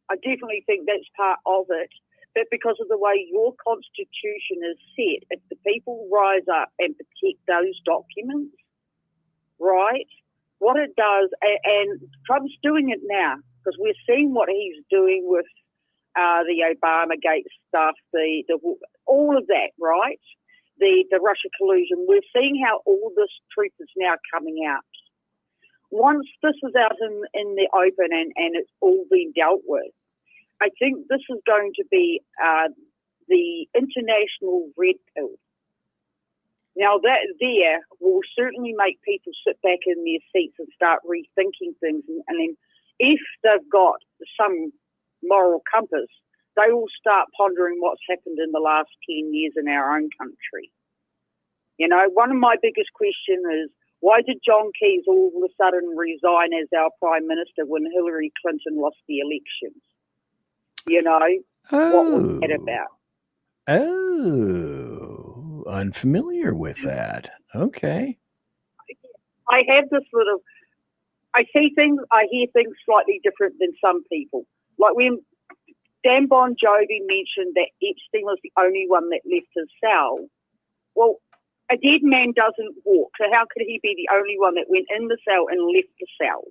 I definitely think that's part of it. But because of the way your constitution is set, if the people rise up and protect those documents, right, what it does, and Trump's doing it now, because we're seeing what he's doing with the Obamagate stuff, the all of that, right? The Russia collusion. We're seeing how all this truth is now coming out. Once this is out in the open and it's all been dealt with, I think this is going to be the international red pill. Now that there will certainly make people sit back in their seats and start rethinking things. And then if they've got some moral compass, they will start pondering what's happened in the last 10 years in our own country. You know, one of my biggest questions is, why did John Keyes all of a sudden resign as our Prime Minister when Hillary Clinton lost the elections? You know, what was that about? Oh, unfamiliar with that. Okay. I have this I see things, I hear things slightly different than some people. Like when Dan Bon Jovi mentioned that Epstein was the only one that left his cell. Well, a dead man doesn't walk, so how could he be the only one that went in the cell and left the cell?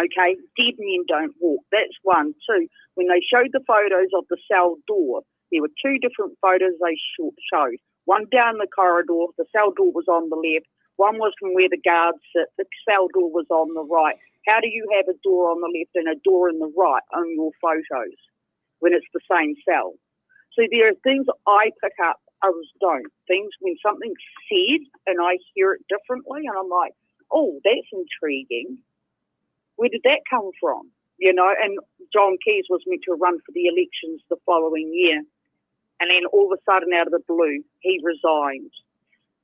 Okay, dead men don't walk. That's one. Two, when they showed the photos of the cell door, there were two different photos they showed. One down the corridor, the cell door was on the left. One was from where the guards sit. The cell door was on the right. How do you have a door on the left and a door in the right on your photos when it's the same cell? So there are things I pick up, others don't. Things when something's said and I hear it differently, and I'm like, oh, that's intriguing. Where did that come from? You know, and John Keys was meant to run for the elections the following year. And then all of a sudden, out of the blue, he resigned.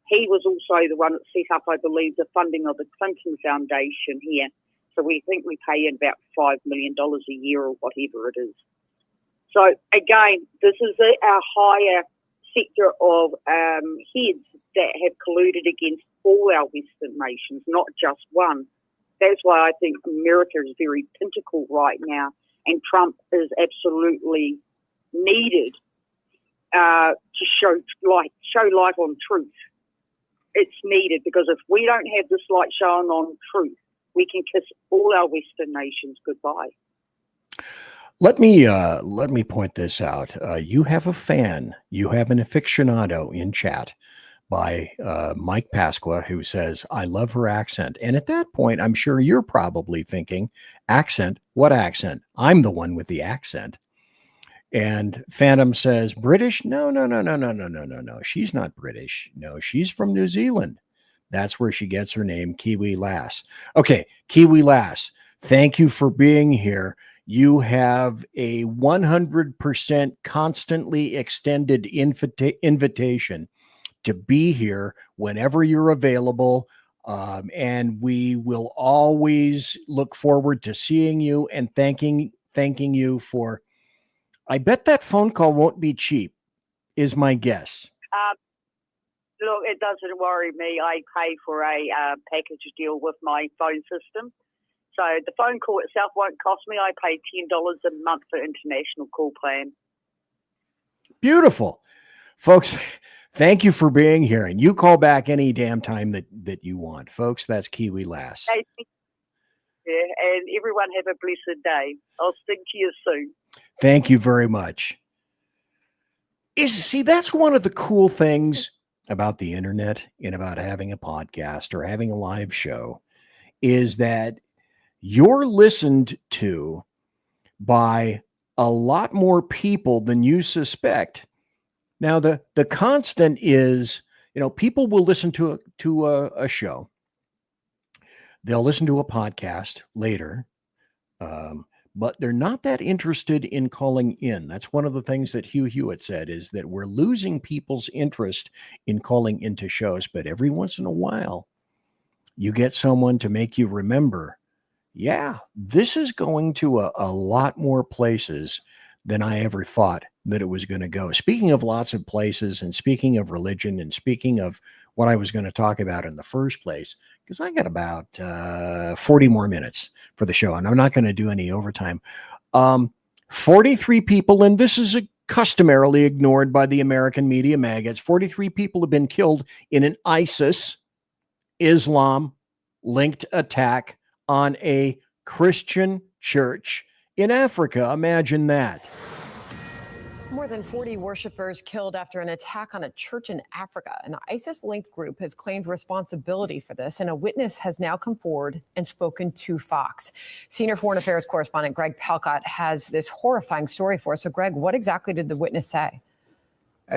He was also the one that set up, I believe, the funding of the Clinton Foundation here. So we think we pay in about $5 million a year or whatever it is. So again, this is our higher sector of heads that have colluded against all our Western nations, not just one. That's why I think America is very pinnacle right now, and Trump is absolutely needed to show light on truth. It's needed, because if we don't have this light shown on truth, we can kiss all our Western nations goodbye. Let me point this out. You have a fan, you have an aficionado in chat by Mike Pasqua, who says, I love her accent. And at that point, I'm sure you're probably thinking, accent? What accent? I'm the one with the accent. And Phantom says, British? No. She's not British. No, she's from New Zealand. That's where she gets her name, Kiwi Lass. Okay, Kiwi Lass, thank you for being here. You have a 100% constantly extended invitation to be here whenever you're available. And we will always look forward to seeing you and thanking you for, I bet that phone call won't be cheap, is my guess. Look, it doesn't worry me. I pay for a package deal with my phone system. So the phone call itself won't cost me. I pay $10 a month for international call plan. Beautiful. Folks, thank you for being here. And you call back any damn time that you want. Folks, that's Kiwi Lass. Yeah, and everyone have a blessed day. I'll speak to you soon. Thank you very much. See, that's one of the cool things about the internet and about having a podcast or having a live show, is that you're listened to by a lot more people than you suspect. Now, the constant is, people will listen to a show. They'll listen to a podcast later, but they're not that interested in calling in. That's one of the things that Hugh Hewitt said, is that we're losing people's interest in calling into shows. But every once in a while, you get someone to make you remember, yeah, this is going to a lot more places than I ever thought that it was going to go. Speaking of lots of places, and speaking of religion, and speaking of what I was going to talk about in the first place, because I got about 40 more minutes for the show, and I'm not going to do any overtime. 43 people, and this is customarily ignored by the American media maggots, 43 people have been killed in an ISIS, Islam-linked attack on a Christian church in Africa. Imagine that. More than 40 worshipers killed after an attack on a church in Africa. An ISIS-linked group has claimed responsibility for this, and a witness has now come forward and spoken to Fox. Senior foreign affairs correspondent Greg Palcott has this horrifying story for us. So, Greg, what exactly did the witness say?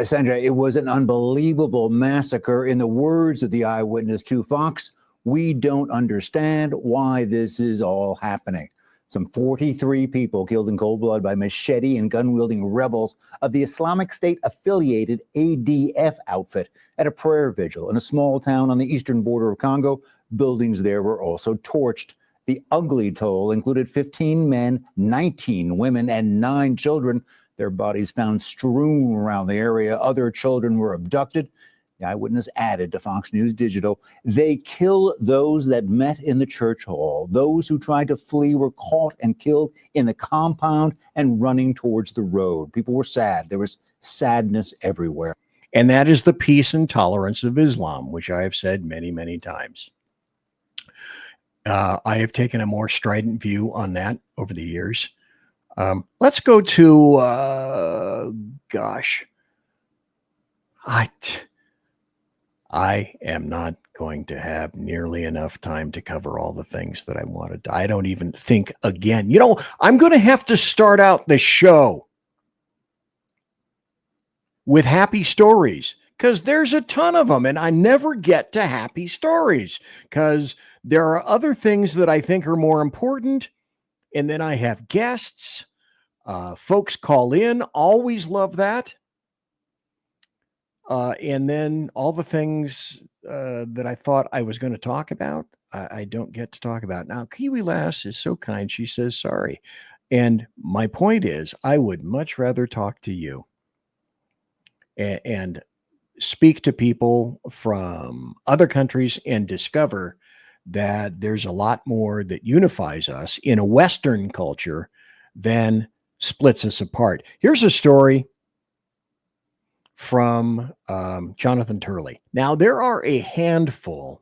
Sandra, it was an unbelievable massacre. In the words of the eyewitness to Fox, we don't understand why this is all happening. Some 43 people killed in cold blood by machete and gun-wielding rebels of the Islamic State-affiliated ADF outfit at a prayer vigil in a small town on the eastern border of Congo. Buildings there were also torched. The ugly toll included 15 men, 19 women, and 9 children. Their bodies found strewn around the area. Other children were abducted. The eyewitness added to Fox News Digital, they kill those that met in the church hall. Those who tried to flee were caught and killed in the compound and running towards the road. People were sad. There was sadness everywhere. And that is the peace and tolerance of Islam, which I have said many, many times. I have taken a more strident view on that over the years. Let's go to, I am not going to have nearly enough time to cover all the things that I wanted. I don't even think again. I'm going to have to start out the show with happy stories because there's a ton of them, and I never get to happy stories because there are other things that I think are more important. And then I have guests. Folks call in. Always love that. And then all the things that I thought I was going to talk about, I don't get to talk about. Now, Kiwi Lass is so kind. She says sorry. And my point is, I would much rather talk to you and speak to people from other countries and discover that there's a lot more that unifies us in a Western culture than splits us apart. Here's a story from Jonathan Turley. Now, there are a handful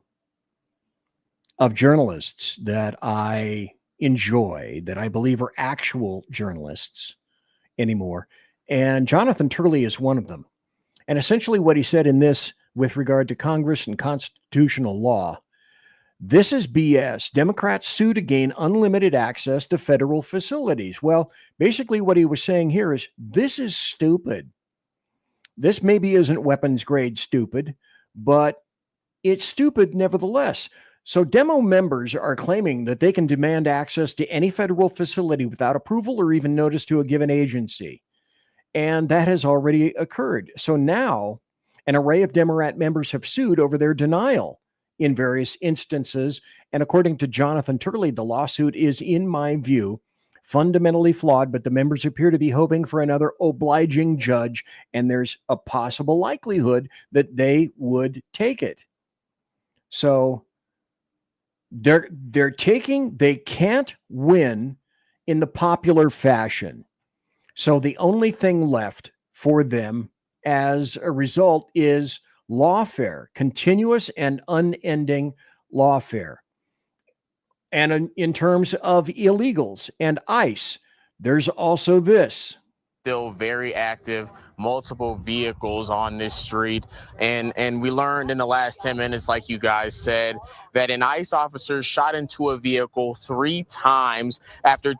of journalists that I enjoy, that I believe are actual journalists anymore. And Jonathan Turley is one of them. And essentially what he said in this with regard to Congress and constitutional law, this is BS. Democrats sue to gain unlimited access to federal facilities. Well, basically what he was saying here is this is stupid. This maybe isn't weapons grade stupid, but it's stupid nevertheless. So demo members are claiming that they can demand access to any federal facility without approval or even notice to a given agency. And that has already occurred. So now an array of Democrat members have sued over their denial in various instances. And according to Jonathan Turley, the lawsuit is, in my view, fundamentally flawed, but the members appear to be hoping for another obliging judge, and there's a possible likelihood that they would take it. So they can't win in the popular fashion. So the only thing left for them as a result is lawfare, continuous and unending lawfare. And in terms of illegals and ICE, there's also this. Still very active, multiple vehicles on this street. And we learned in the last 10 minutes, like you guys said, that an ICE officer shot into a vehicle 3 times after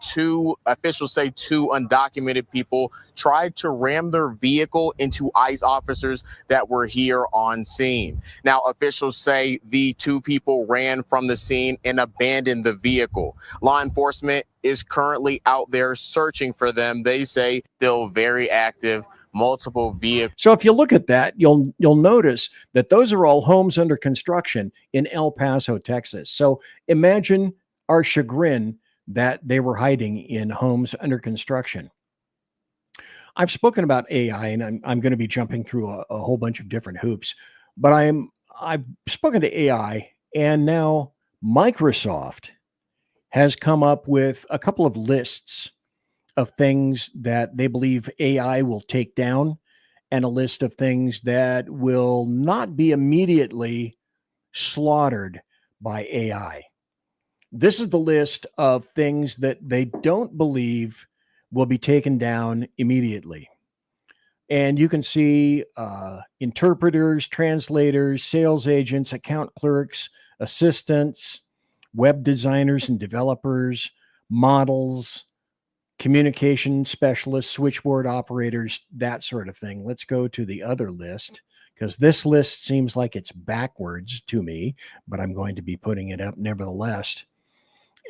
officials say two undocumented people tried to ram their vehicle into ICE officers that were here on scene. Now, officials say the 2 people ran from the scene and abandoned the vehicle. Law enforcement is currently out there searching for them. They say still very active, multiple vehicles. So if you look at that, you'll notice that those are all homes under construction in El Paso, Texas. So imagine our chagrin that they were hiding in homes under construction. I've spoken about AI, and I'm going to be jumping through a whole bunch of different hoops, but I've spoken to AI, and now Microsoft has come up with a couple of lists of things that they believe AI will take down and a list of things that will not be immediately slaughtered by AI. This is the list of things that they don't believe will be taken down immediately. And you can see interpreters, translators, sales agents, account clerks, assistants, web designers and developers, models, communication specialists, switchboard operators, that sort of thing. Let's go to the other list because this list seems like it's backwards to me, but I'm going to be putting it up nevertheless.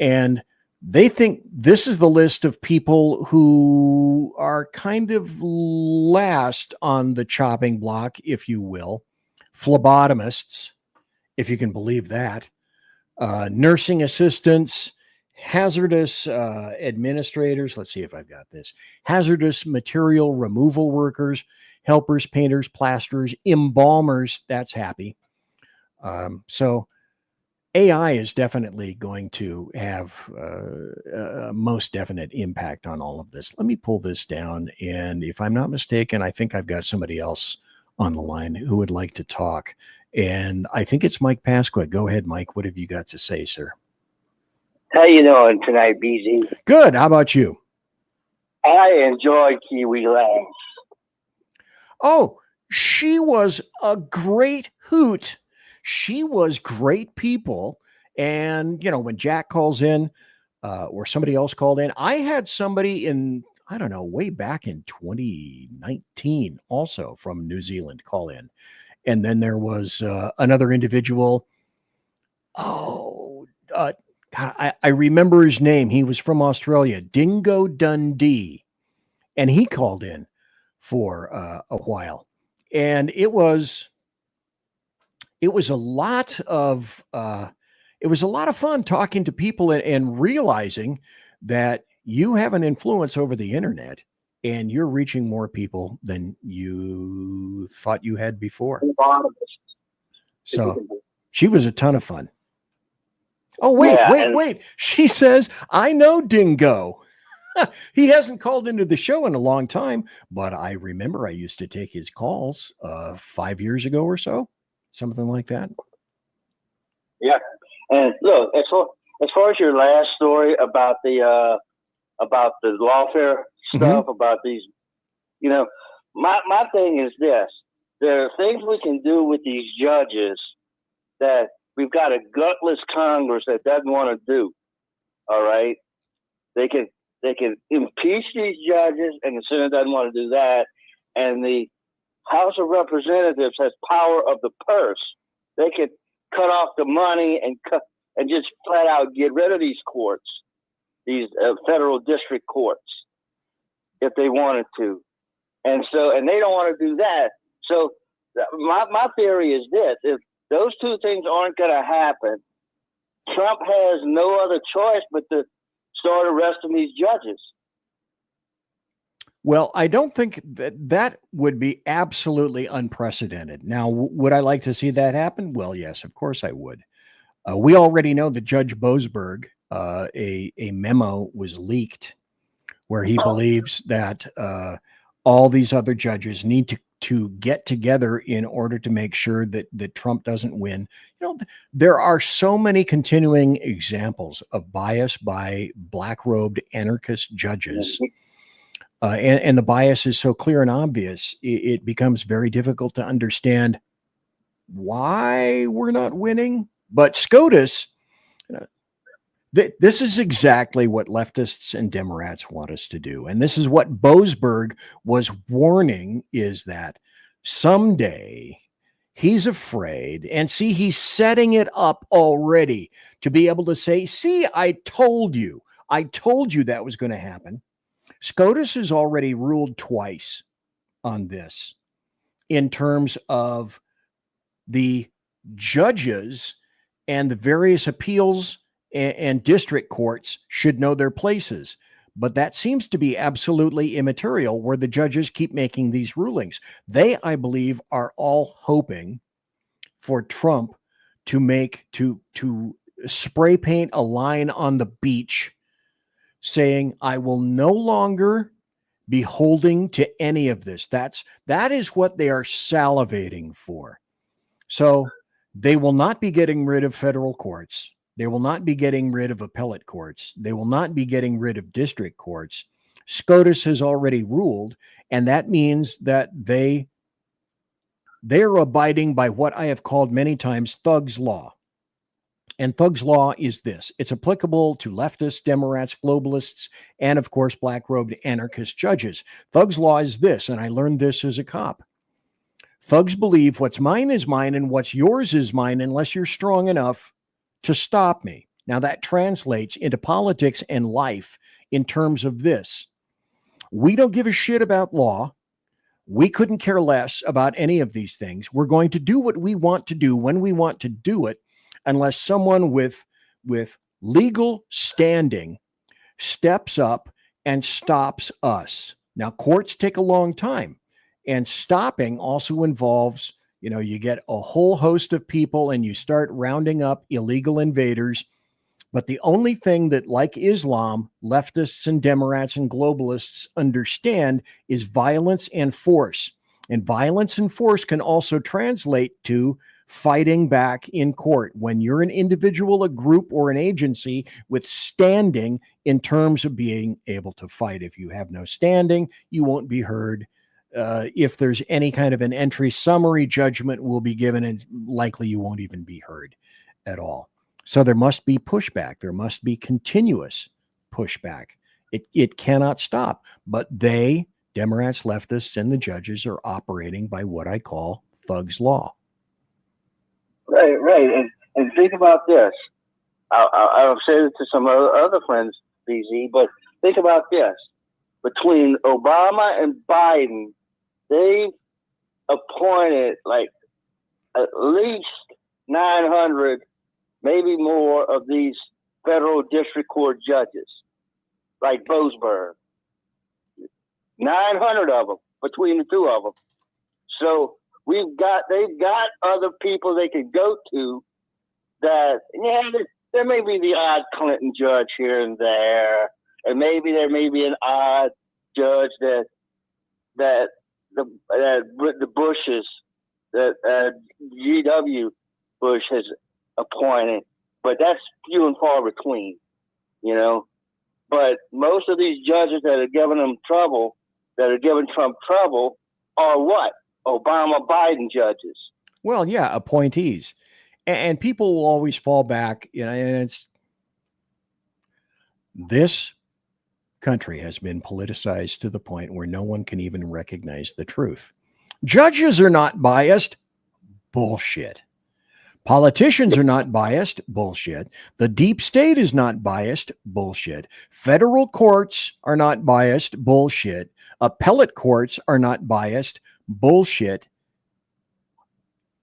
And they think this is the list of people who are kind of last on the chopping block, if you will. Phlebotomists, if you can believe that. Nursing assistants, hazardous administrators. Let's see if I've got this. Hazardous material removal workers, helpers, painters, plasterers, embalmers. That's happy. So AI is definitely going to have a most definite impact on all of this. Let me pull this down. And if I'm not mistaken, I think I've got somebody else on the line who would like to talk. And I think it's Mike Pasqua. Go ahead, Mike. What have you got to say, sir? How you doing tonight, BZ? Good. How about you? I enjoyed Kiwi Lass. Oh, she was a great hoot. She was great people. And, when Jack calls in or somebody else called in, I had somebody in, I don't know, way back in 2019 also from New Zealand call in. And then there was another individual. God, I remember his name. He was from Australia, Dingo Dundee. And he called in for a while. And it was a lot of fun talking to people and realizing that you have an influence over the internet and you're reaching more people than you thought you had before. So she was a ton of fun. Oh, wait. She says, I know Dingo. He hasn't called into the show in a long time, but I remember I used to take his calls 5 years ago or so, something like that. Yeah. And look, as far as your last story about the lawfare stuff, about these, my thing is this. There are things we can do with these judges that we've got a gutless Congress that doesn't want to do. All right. They can impeach these judges, and the Senate doesn't want to do that. And the House of Representatives has power of the purse. They could cut off the money and just flat out get rid of these courts, these federal district courts, if they wanted to. And they don't want to do that. So my theory is this: if those two things aren't going to happen, Trump has no other choice but to start arresting these judges. Well, I don't think that would be absolutely unprecedented. Now, would I like to see that happen? Well, yes, of course I would. We already know that Judge Boasberg, a memo was leaked where he believes that all these other judges need to get together in order to make sure that Trump doesn't win. There are so many continuing examples of bias by black-robed anarchist judges. And the bias is so clear and obvious, it becomes very difficult to understand why we're not winning. But SCOTUS, this is exactly what leftists and Democrats want us to do. And this is what Boasberg was warning, is that someday he's afraid, and see, he's setting it up already to be able to say, see, I told you that was going to happen. SCOTUS has already ruled twice on this in terms of the judges and the various appeals and district courts should know their places. But that seems to be absolutely immaterial where the judges keep making these rulings. They, I believe, are all hoping for Trump to spray paint a line on the beach saying, I will no longer be holding to any of this. That is what they are salivating for. So they will not be getting rid of federal courts. They will not be getting rid of appellate courts. They will not be getting rid of district courts. SCOTUS has already ruled, and that means that they are abiding by what I have called many times Thug's Law. And Thug's Law is this. It's applicable to leftists, Democrats, globalists, and of course, black-robed anarchist judges. Thug's Law is this, and I learned this as a cop. Thugs believe what's mine is mine and what's yours is mine unless you're strong enough to stop me. Now that translates into politics and life in terms of this. We don't give a shit about law. We couldn't care less about any of these things. We're going to do what we want to do when we want to do it, unless someone with legal standing steps up and stops us. Now, courts take a long time, and stopping also involves, you get a whole host of people and you start rounding up illegal invaders. But the only thing that, like Islam, leftists and Democrats and globalists understand is violence and force. And violence and force can also translate to fighting back in court when you're an individual, a group, or an agency with standing in terms of being able to fight. If you have no standing, you won't be heard. if there's any kind of an entry, summary judgment will be given, and likely you won't even be heard at all. So there must be pushback. There must be continuous pushback. It cannot stop. But they, Democrats, leftists, and the judges are operating by what I call Thug's Law. Right. And think about this. I'll say it to some other friends, BZ, but think about this. Between Obama and Biden, they've appointed like at least 900, maybe more, of these federal district court judges, like Boasberg. 900 of them between the two of them. So they've got other people they can go to that, there may be the odd Clinton judge here and there, and maybe there may be an odd judge that the Bushes, that G.W. Bush has appointed, but that's few and far between, But most of these judges that are giving them trouble, that are giving Trump trouble, are what? Obama, Biden judges. Well, yeah, appointees. And people will always fall back, and it's this country has been politicized to the point where no one can even recognize the truth. Judges are not biased. Bullshit. Politicians are not biased. Bullshit. The deep state is not biased. Bullshit. Federal courts are not biased. Bullshit. Appellate courts are not biased. Bullshit.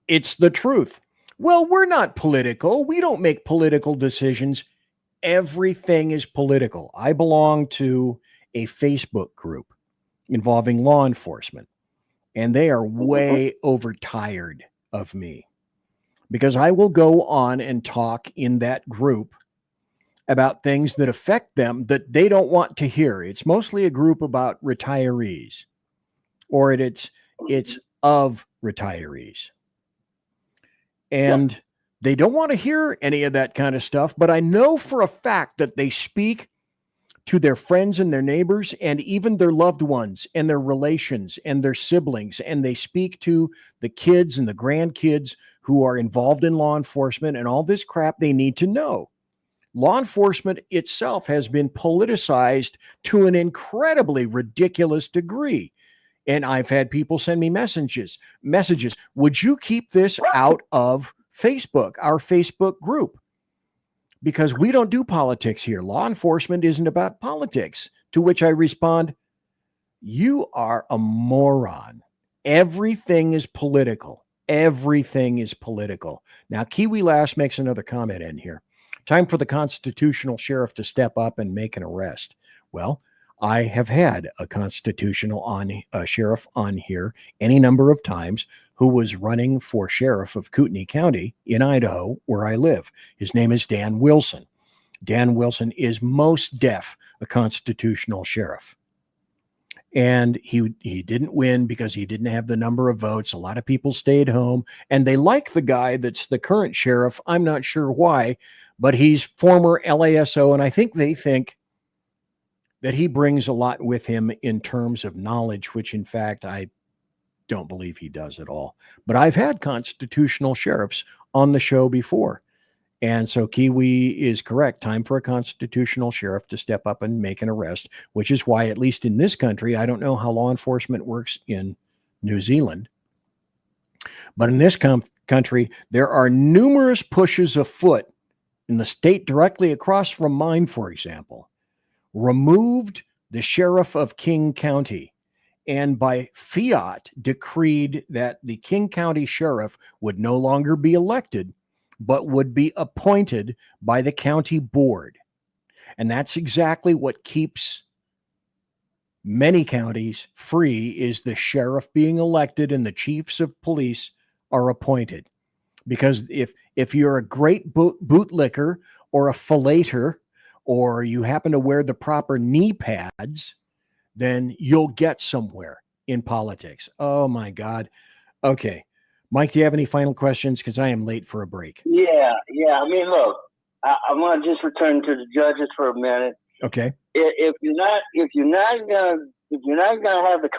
It's the truth. Well, we're not political. We don't make political decisions. Everything is political. I belong to a Facebook group involving law enforcement, and they are way overtired of me because I will go on and talk in that group about things that affect them that they don't want to hear. It's mostly a group about retirees, or it's of retirees. And they don't want to hear any of that kind of stuff, but I know for a fact that they speak to their friends and their neighbors and even their loved ones and their relations and their siblings. And they speak to the kids and the grandkids who are involved in law enforcement and all this crap they need to know. Law enforcement itself has been politicized to an incredibly ridiculous degree. And I've had people send me messages. Would you keep this out of Facebook, our Facebook group? Because we don't do politics here. Law enforcement isn't about politics. To which I respond, you are a moron. Everything is political. Everything is political. Now, Kiwi Lash makes another comment in here. Time for the constitutional sheriff to step up and make an arrest. Well, I have had a constitutional sheriff on here any number of times who was running for sheriff of Kootenai County in Idaho, where I live. His name is Dan Wilson. Dan Wilson is most deaf a constitutional sheriff. And he didn't win because he didn't have the number of votes. A lot of people stayed home, and they like the guy that's the current sheriff. I'm not sure why, but he's former LASO, and I think they think that he brings a lot with him in terms of knowledge, which in fact, I don't believe he does at all. But I've had constitutional sheriffs on the show before. And so Kiwi is correct. Time for a constitutional sheriff to step up and make an arrest, which is why, at least in this country, I don't know how law enforcement works in New Zealand, but in this country, there are numerous pushes afoot in the state directly across from mine, for example, removed the sheriff of King County and by fiat decreed that the King County sheriff would no longer be elected, but would be appointed by the county board. And that's exactly what keeps many counties free, is the sheriff being elected and the chiefs of police are appointed. Because if you're a great bootlicker or a fillator, or you happen to wear the proper knee pads, then you'll get somewhere in politics. Oh my God. Okay. Mike, do you have any final questions? Because I am late for a break. Yeah. I mean, look, I want to just return to the judges for a minute. Okay. If you're not gonna have the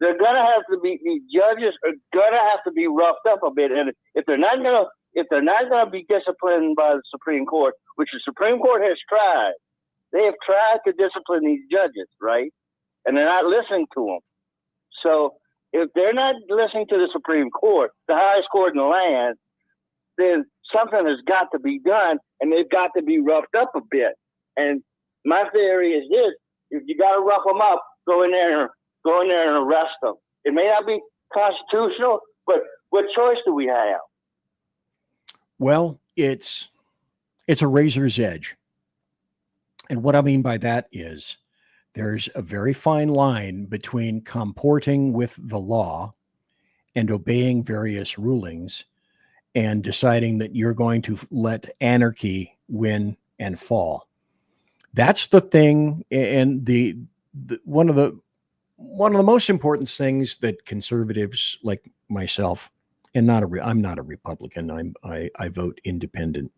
they're gonna have to be, these judges are gonna have to be roughed up a bit, and if they're not gonna be disciplined by the Supreme Court, which the Supreme Court has tried, they have tried to discipline these judges, right? And they're not listening to them. So if they're not listening to the Supreme Court, the highest court in the land, then something has got to be done, and they've got to be roughed up a bit. And my theory is this: if you got to rough them up, go in there and arrest them. It may not be constitutional, but what choice do we have? Well, it's a razor's edge. And what I mean by that is there's a very fine line between comporting with the law and obeying various rulings and deciding that you're going to let anarchy win and fall. That's the thing. And the one of the most important things that conservatives like myself, and I'm not a Republican. I vote independent,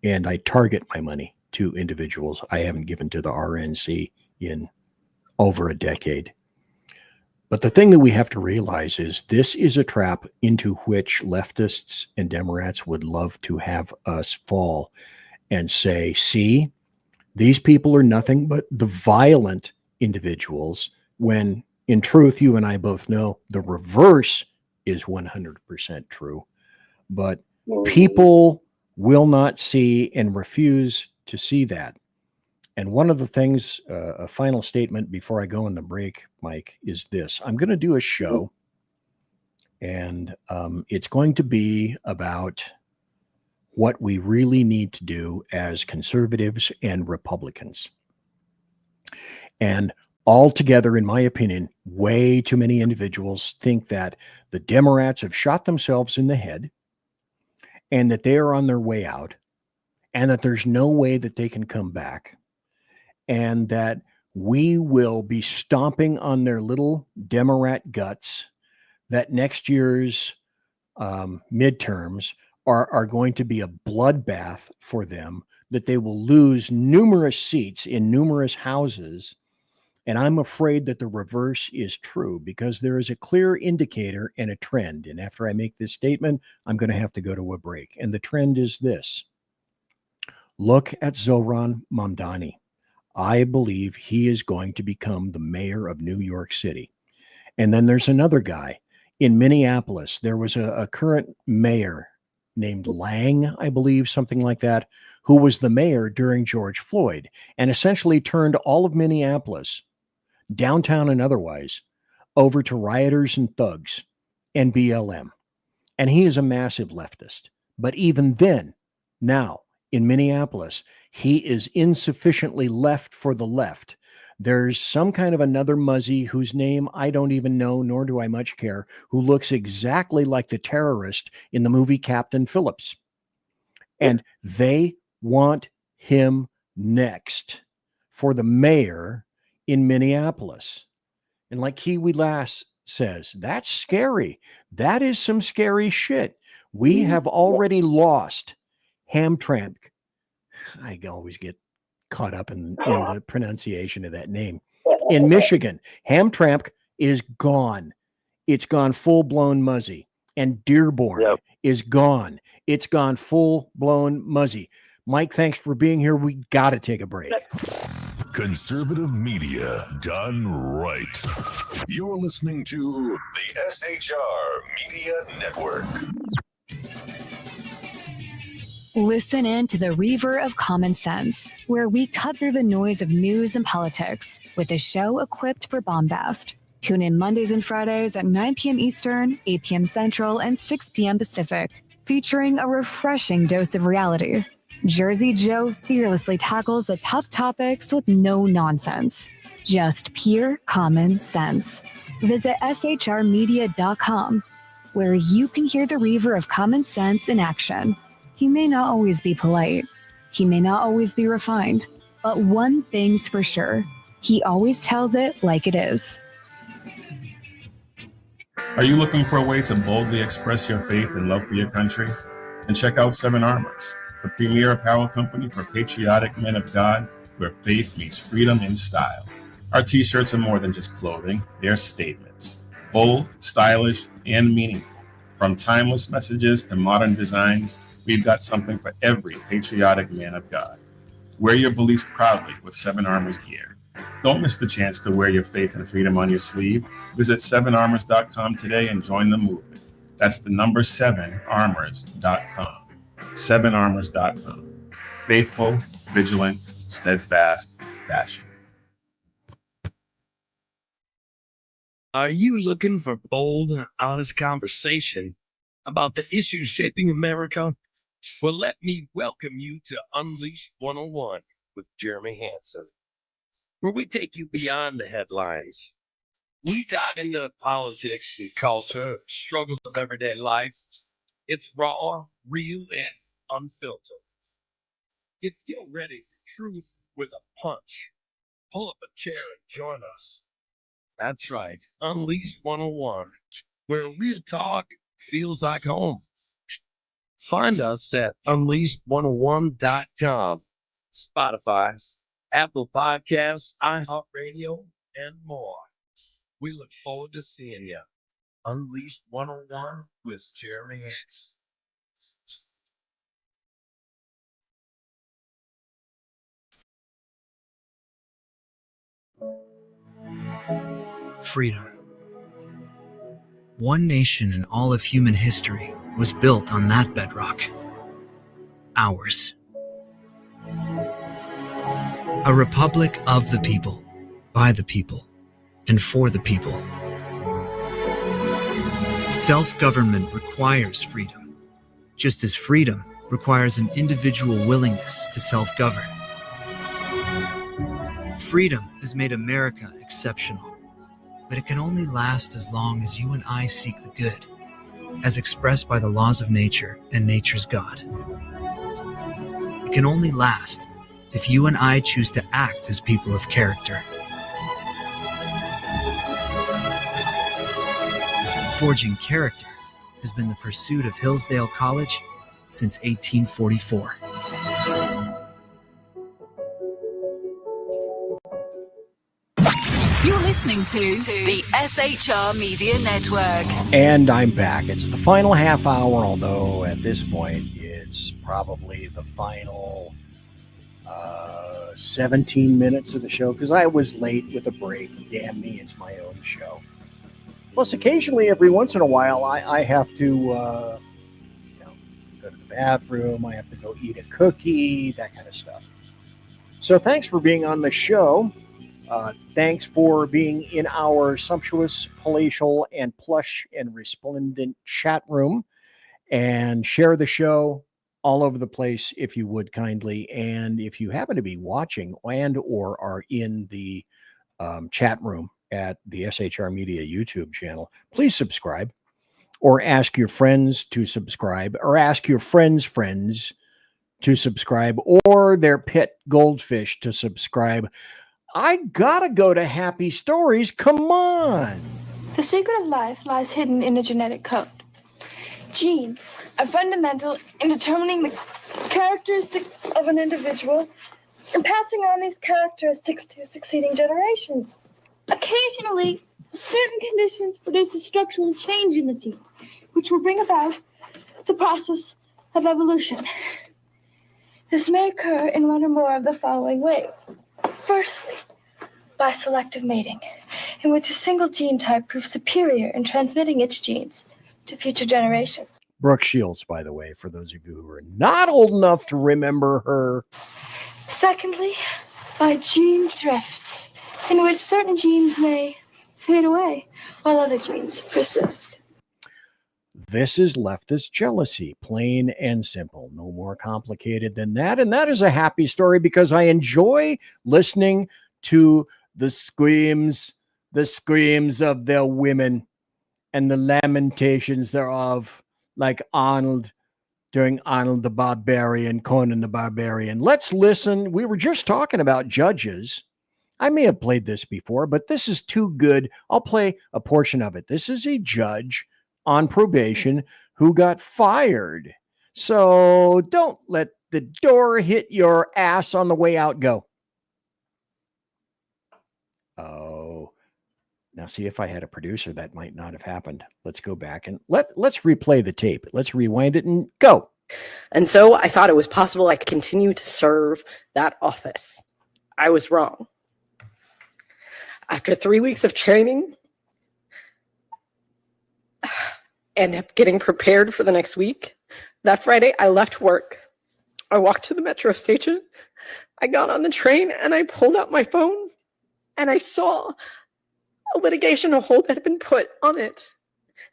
and I target my money to individuals I haven't given to the RNC in over a decade. But the thing that we have to realize is this is a trap into which leftists and Democrats would love to have us fall and say, see, these people are nothing but the violent individuals, when in truth, you and I both know the reverse is 100% true. But people will not see and refuse to see that. And one of the things, a final statement before I go on the break, Mike, is this. I'm going to do a show, and it's going to be about what we really need to do as conservatives and Republicans. And altogether, in my opinion, way too many individuals think that the Democrats have shot themselves in the head and that they are on their way out and that there's no way that they can come back, and that we will be stomping on their little Democrat guts, that next year's midterms are going to be a bloodbath for them, that they will lose numerous seats in numerous houses. And I'm afraid that the reverse is true, because there is a clear indicator and a trend. And after I make this statement, I'm going to have to go to a break. And the trend is this. Look at Zohran Mamdani. I believe he is going to become the mayor of New York City. And then there's another guy in Minneapolis. There was a current mayor named Lang, I believe, something like that, who was the mayor during George Floyd and essentially turned all of Minneapolis, downtown and otherwise, over to rioters and thugs and BLM. And he is a massive leftist. But even then, now in Minneapolis, he is insufficiently left for the left. There's some kind of another muzzy whose name I don't even know, nor do I much care, who looks exactly like the terrorist in the movie Captain Phillips. And they want him next for the mayor in Minneapolis. And like Kiwi Lass says, that's scary. That is some scary shit. We have already lost Hamtramck. I always get caught up in the pronunciation of that name. In Michigan, Hamtramck is gone. It's gone full-blown muzzy. And Dearborn is gone. It's gone full-blown muzzy. Mike, thanks for being here. We got to take a break. Conservative media done right. You're listening to the SHR Media Network. Listen in to the Reaver of Common Sense, where we cut through the noise of news and politics with a show equipped for bombast. Tune in Mondays and Fridays at 9 p.m. Eastern, 8 p.m. Central, and 6 p.m. Pacific, featuring a refreshing dose of reality. Jersey Joe fearlessly tackles the tough topics with no nonsense. Just pure common sense. Visit shrmedia.com, where you can hear the Reaver of Common Sense in action. He may not always be polite. He may not always be refined. But one thing's for sure. He always tells it like it is. Are you looking for a way to boldly express your faith and love for your country? Then check out Seven Armors, the premier apparel company for patriotic men of God, where faith meets freedom in style. Our t-shirts are more than just clothing, they're statements. Bold, stylish, and meaningful. From timeless messages to modern designs, we've got something for every patriotic man of God. Wear your beliefs proudly with 7 Armors gear. Don't miss the chance to wear your faith and freedom on your sleeve. Visit 7armors.com today and join the movement. That's the number 7armors.com. 7armors.com. Faithful, vigilant, steadfast, passionate. Are you looking for bold and honest conversation about the issues shaping America? Well, let me welcome you to Unleash 101 with Jeremy Hansen, where we take you beyond the headlines. We dive into politics and culture, struggles of everyday life. It's raw, real, and unfiltered. If you're ready for truth with a punch, pull up a chair and join us. That's right, Unleash 101, where real talk feels like home. Find us at unleashed101.com, Spotify, Apple Podcasts, iHeartRadio, and more. We look forward to seeing you. Unleashed 101 with Jeremy Hansen. Freedom. One nation in all of human history was built on that bedrock. Ours. A republic of the people, by the people, and for the people. Self-government requires freedom, just as freedom requires an individual willingness to self-govern. Freedom has made America exceptional, but it can only last as long as you and I seek the good, as expressed by the laws of nature and nature's God. It can only last if you and I choose to act as people of character. Forging character has been the pursuit of Hillsdale College since 1844. You're listening to the SHR Media Network. And I'm back. It's the final half hour, although at this point it's probably the final 17 minutes of the show because I was late with a break. Damn me, it's my own show. Plus, occasionally, every once in a while, I have to go to the bathroom. I have to go eat a cookie, that kind of stuff. So thanks for being on the show. Thanks for being in our sumptuous, palatial, and plush and resplendent chat room. And share the show all over the place if you would kindly. And if you happen to be watching and or are in the chat room at the SHR Media YouTube channel, please subscribe or ask your friends to subscribe or ask your friends' friends to subscribe or their pet goldfish to subscribe. I gotta go to Happy Stories. Come on. The secret of life lies hidden in the genetic code. Genes are fundamental in determining the characteristics of an individual and passing on these characteristics to succeeding generations. Occasionally, certain conditions produce a structural change in the gene, which will bring about the process of evolution. This may occur in one or more of the following ways. Firstly, by selective mating, in which a single gene type proves superior in transmitting its genes to future generations. Brooke Shields, by the way, for those of you who are not old enough to remember her. Secondly, by gene drift, in which certain genes may fade away while other genes persist. This is leftist jealousy, plain and simple. No more complicated than that. And that is a happy story because I enjoy listening to the screams of their women and the lamentations thereof, like Arnold during Arnold the Barbarian, Conan the Barbarian. Let's listen. We were just talking about judges. I may have played this before, but this is too good. I'll play a portion of it. This is a judge on probation who got fired. So don't let the door hit your ass on the way out. Go. Oh, now see, if I had a producer, that might not have happened. Let's go back and let's replay the tape. Let's rewind it and go. And so I thought it was possible I could continue to serve that office. I was wrong. After 3 weeks of training and getting prepared for the next week, that Friday I left work. I walked to the metro station. I got on the train and I pulled out my phone and I saw a litigation hold that had been put on it.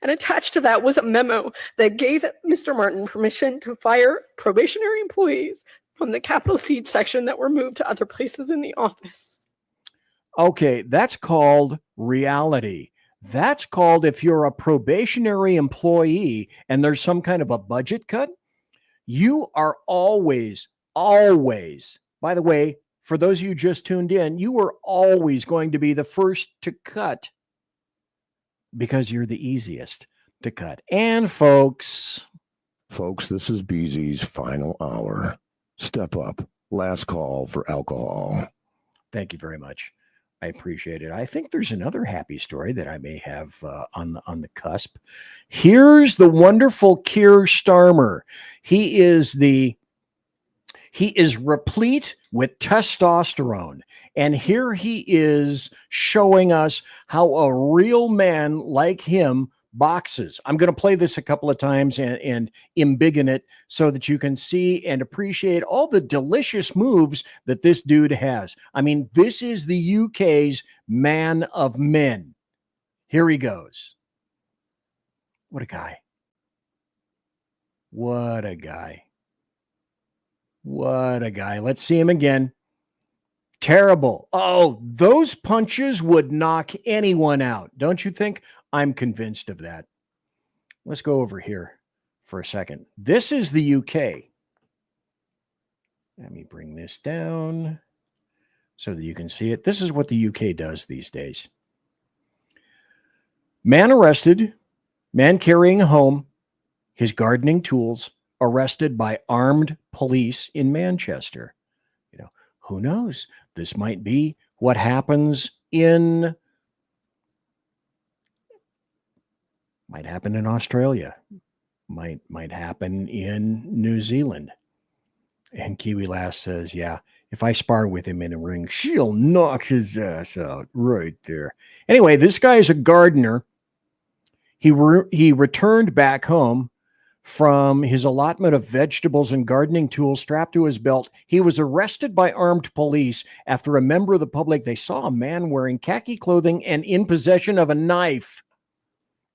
And attached to that was a memo that gave Mr. Martin permission to fire probationary employees from the Capital Siege section that were moved to other places in the office. Okay, that's called reality. That's called, if you're a probationary employee and there's some kind of a budget cut, you are always, by the way, for those of you just tuned in, you are always going to be the first to cut because you're the easiest to cut. And folks, this is BZ's final hour. Step up. Last call for alcohol. Thank you very much. I appreciate it. I think there's another happy story that I may have on the cusp. Here's the wonderful Keir Starmer. He is replete with testosterone. And here he is showing us how a real man like him boxes. I'm going to play this a couple of times and embiggen it so that you can see and appreciate all the delicious moves that this dude has. I mean, this is the UK's man of men. Here he goes. What a guy. What a guy. What a guy. Let's see him again. Terrible. Oh, those punches would knock anyone out. Don't you think? I'm convinced of that. Let's go over here for a second. This is the UK. Let me bring this down so that you can see it. This is what the UK does these days. Man arrested, man carrying home his gardening tools, arrested by armed police in Manchester. You know, who knows? This might be what happens might happen in Australia, might happen in New Zealand. And Kiwi Lass says, yeah, if I spar with him in a ring, she'll knock his ass out right there. Anyway, this guy is a gardener. He returned back home from his allotment of vegetables and gardening tools strapped to his belt. He was arrested by armed police after a member of the public, they saw a man wearing khaki clothing and in possession of a knife.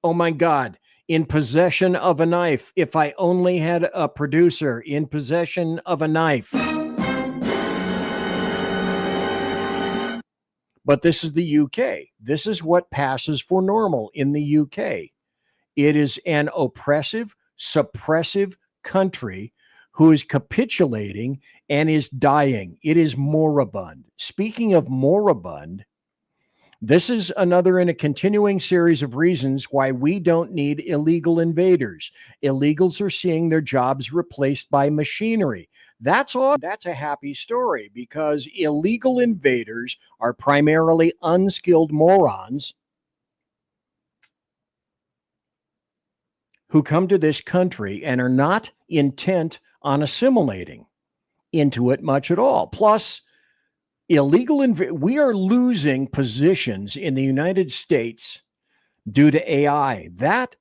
Oh my God, in possession of a knife. If I only had a producer in possession of a knife. But this is the UK. This is what passes for normal in the UK. It is an oppressive, suppressive country who is capitulating and is dying. It is moribund. Speaking of moribund, this is another in a continuing series of reasons why we don't need illegal invaders. Illegals are seeing their jobs replaced by machinery. That's a happy story because illegal invaders are primarily unskilled morons who come to this country and are not intent on assimilating into it much at all. Plus, we are losing positions in the United States due to AI. That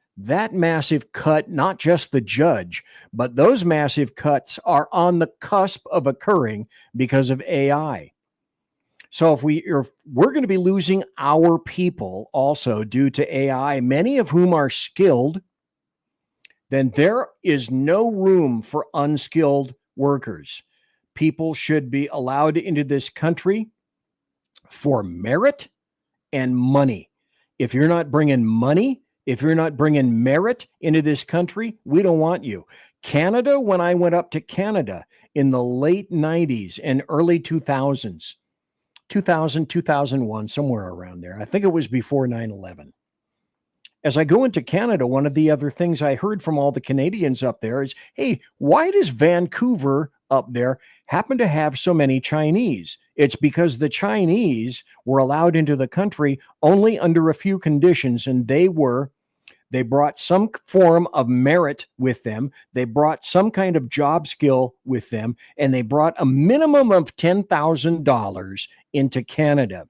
massive cut, not just the judge, but those massive cuts are on the cusp of occurring because of AI. So if we're going to be losing our people also due to AI, many of whom are skilled, then there is no room for unskilled workers. People should be allowed into this country for merit and money. If you're not bringing money, if you're not bringing merit into this country, we don't want you. Canada, when I went up to Canada in the late 90s and early 2000s, 2000, 2001, somewhere around there. I think it was before 9/11. As I go into Canada, one of the other things I heard from all the Canadians up there is, hey, why does Vancouver up there happen to have so many Chinese. It's because the Chinese were allowed into the country only under a few conditions, and they brought some form of merit with them. They brought some kind of job skill with them, and they brought a minimum of $10,000 into Canada.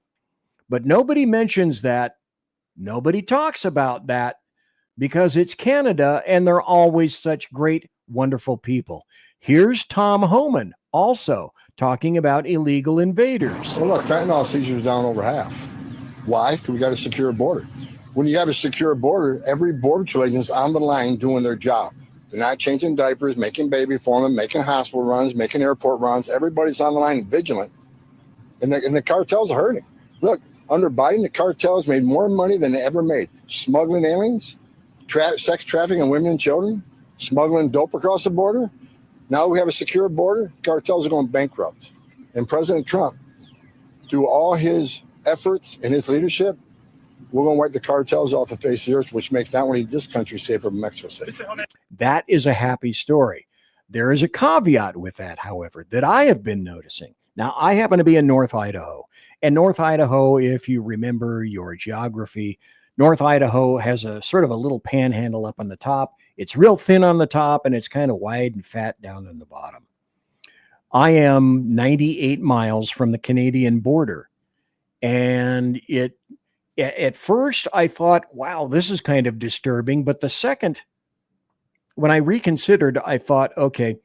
But nobody mentions that. Nobody talks about that because it's Canada and they're always such great, wonderful people. Here's Tom Homan also talking about illegal invaders. Well, look, fentanyl seizures down over half. Why? Because we got a secure border. When you have a secure border, every border patrol agent's on the line doing their job. They're not changing diapers, making baby formula, making hospital runs, making airport runs. Everybody's on the line vigilant. And the cartels are hurting. Look, under Biden, the cartels made more money than they ever made. Smuggling aliens, sex trafficking of women and children, smuggling dope across the border. Now we have a secure border, cartels are going bankrupt. And President Trump, through all his efforts and his leadership, we're going to wipe the cartels off the face of the earth, which makes not only this country safer, but Mexico safer. That is a happy story. There is a caveat with that, however, that I have been noticing. Now, I happen to be in North Idaho. And North Idaho, if you remember your geography, North Idaho has a sort of a little panhandle up on the top. It's real thin on the top, and it's kind of wide and fat down on the bottom. I am 98 miles from the Canadian border. And at first I thought, wow, this is kind of disturbing. But the second, when I reconsidered, I thought, okay,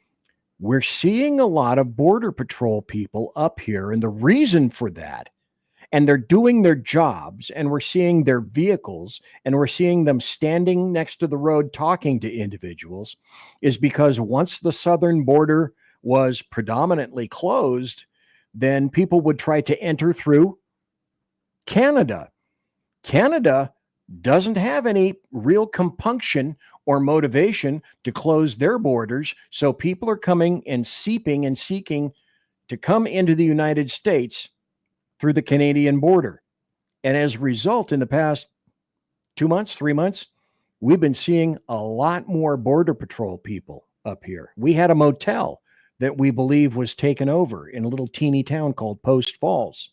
we're seeing a lot of Border Patrol people up here. And the reason for that, and they're doing their jobs, and we're seeing their vehicles, and we're seeing them standing next to the road talking to individuals, is because once the southern border was predominantly closed, then people would try to enter through Canada. Canada doesn't have any real compunction or motivation to close their borders, so people are coming and seeping and seeking to come into the United States through the Canadian border. And as a result, in the past 2 months, 3 months, we've been seeing a lot more Border Patrol people up here. We had a motel that we believe was taken over in a little teeny town called Post Falls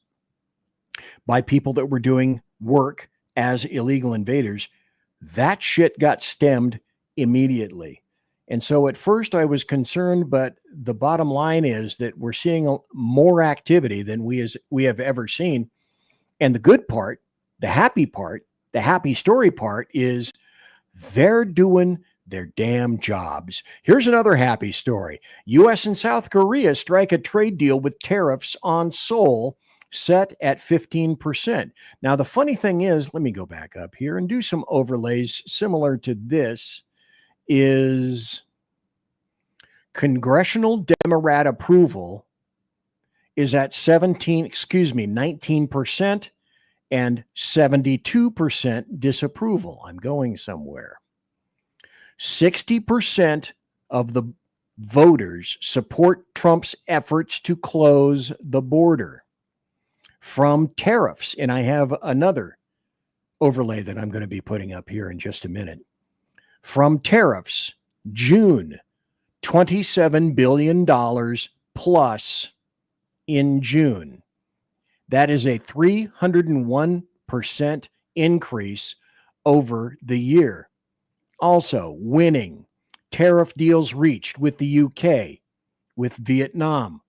by people that were doing work as illegal invaders. That shit got stemmed immediately. And so at first I was concerned, but the bottom line is that we're seeing more activity than we have ever seen. And the good part, the happy story part is they're doing their damn jobs. Here's another happy story. U.S. and South Korea strike a trade deal with tariffs on Seoul set at 15%. Now, the funny thing is, let me go back up here and do some overlays similar to this, is congressional Democrat approval is at 19% and 72% disapproval. I'm going somewhere. 60% of the voters support Trump's efforts to close the border from tariffs. And I have another overlay that I'm going to be putting up here in just a minute. From tariffs, June, $27 billion plus in June. That is a 301% increase over the year. Also, winning tariff deals reached with the UK, with Vietnam,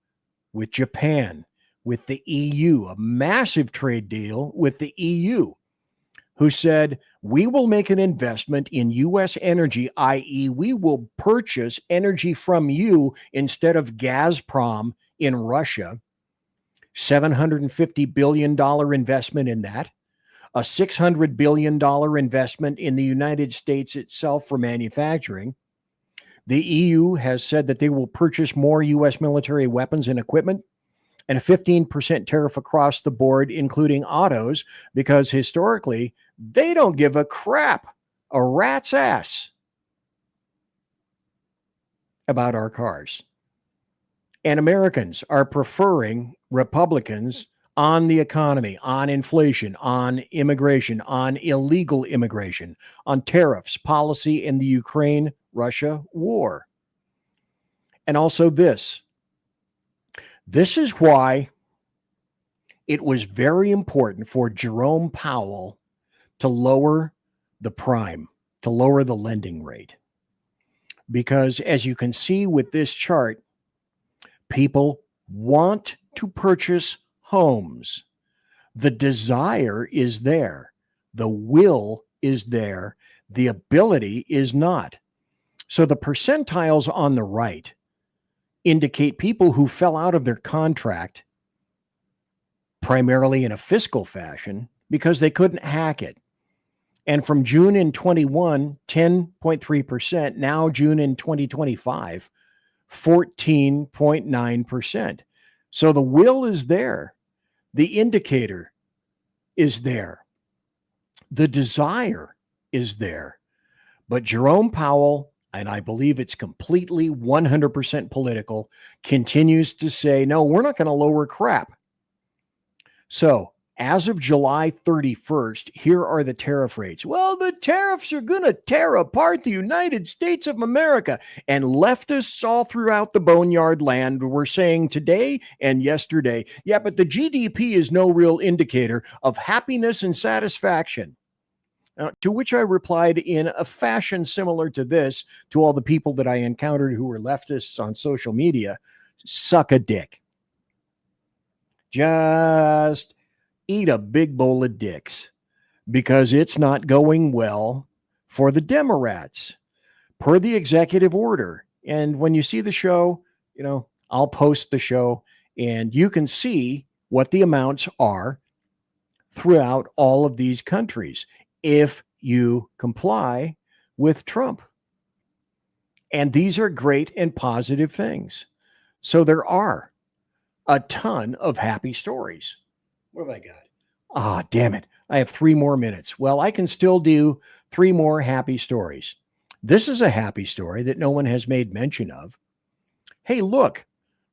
with Japan, with the EU, a massive trade deal with the EU, who said, we will make an investment in U.S. energy, i.e., we will purchase energy from you instead of Gazprom in Russia. $750 billion investment in that. A $600 billion investment in the United States itself for manufacturing. The EU has said that they will purchase more U.S. military weapons and equipment, and a 15% tariff across the board, including autos, because historically, they don't give a crap, a rat's ass, about our cars. And Americans are preferring Republicans on the economy, on inflation, on immigration, on illegal immigration, on tariffs, policy in the Ukraine-Russia war. And also this, This is why it was very important for Jerome Powell to lower the prime, to lower the lending rate. Because as you can see with this chart, people want to purchase homes. The desire is there. The will is there. The ability is not. So the percentiles on the right indicate people who fell out of their contract primarily in a fiscal fashion because they couldn't hack it. And from June in 21, 10.3%. Now June in 2025, 14.9%. So the will is there. The indicator is there. The desire is there. But Jerome Powell, and I believe it's completely 100% political, continues to say, no, we're not going to lower crap. So as of July 31st, here are the tariff rates. Well, the tariffs are going to tear apart the United States of America. And leftists all throughout the boneyard land were saying today and yesterday, yeah, but the GDP is no real indicator of happiness and satisfaction. To which I replied in a fashion similar to this to all the people that I encountered who were leftists on social media: suck a dick. Just eat a big bowl of dicks, because it's not going well for the Democrats per the executive order. And when you see the show, I'll post the show and you can see what the amounts are throughout all of these countries if you comply with Trump. And these are great and positive things. So there are a ton of happy stories. What have I got? Ah, damn it. I have 3 more minutes. Well, I can still do 3 more happy stories. This is a happy story that no one has made mention of. Hey, look,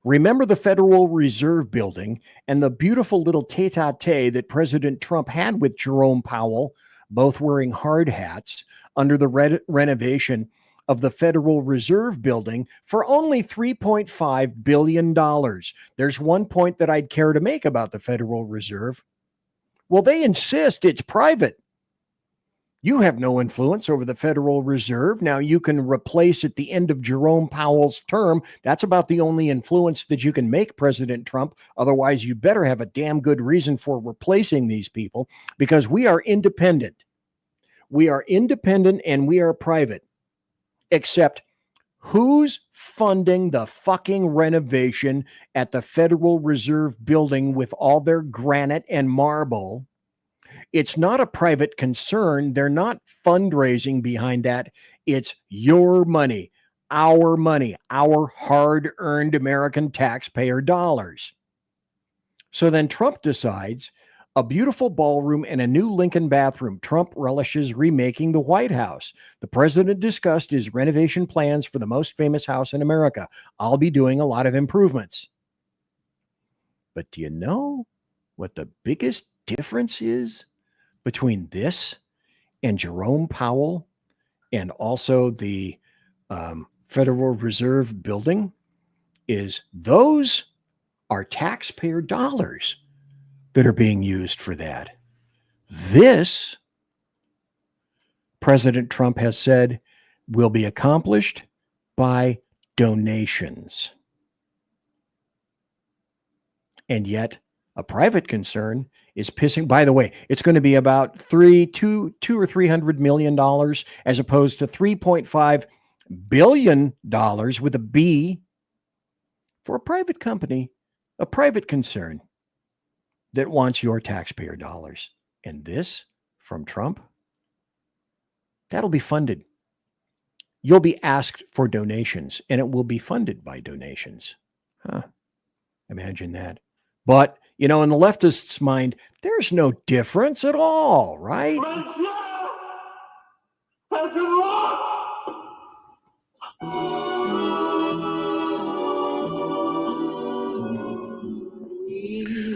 remember the Federal Reserve Building and the beautiful little tete-a-tete that President Trump had with Jerome Powell, both wearing hard hats, under the renovation of the Federal Reserve Building for only $3.5 billion. There's one point that I'd care to make about the Federal Reserve. Well, they insist it's private. You have no influence over the Federal Reserve. Now, you can replace at the end of Jerome Powell's term. That's about the only influence that you can make President Trump. Otherwise, you better have a damn good reason for replacing these people, because we are independent. We are independent and we are private. Except, who's funding the fucking renovation at the Federal Reserve Building with all their granite and marble? It's not a private concern. They're not fundraising behind that. It's your money, our hard-earned American taxpayer dollars. So then Trump decides a beautiful ballroom and a new Lincoln bathroom. Trump relishes remaking the White House. The president discussed his renovation plans for the most famous house in America. I'll be doing a lot of improvements. But do you know what the biggest difference is between this and Jerome Powell and also the Federal Reserve Building? Is those are taxpayer dollars that are being used for that. This, President Trump has said, will be accomplished by donations. And yet, a private concern is pissing. By the way, it's going to be about $200 or $300 million as opposed to $3.5 billion with a B for a private company, a private concern that wants your taxpayer dollars. And this from Trump, that'll be funded. You'll be asked for donations and it will be funded by donations. Imagine that. But, in the leftists' mind, there's no difference at all, right?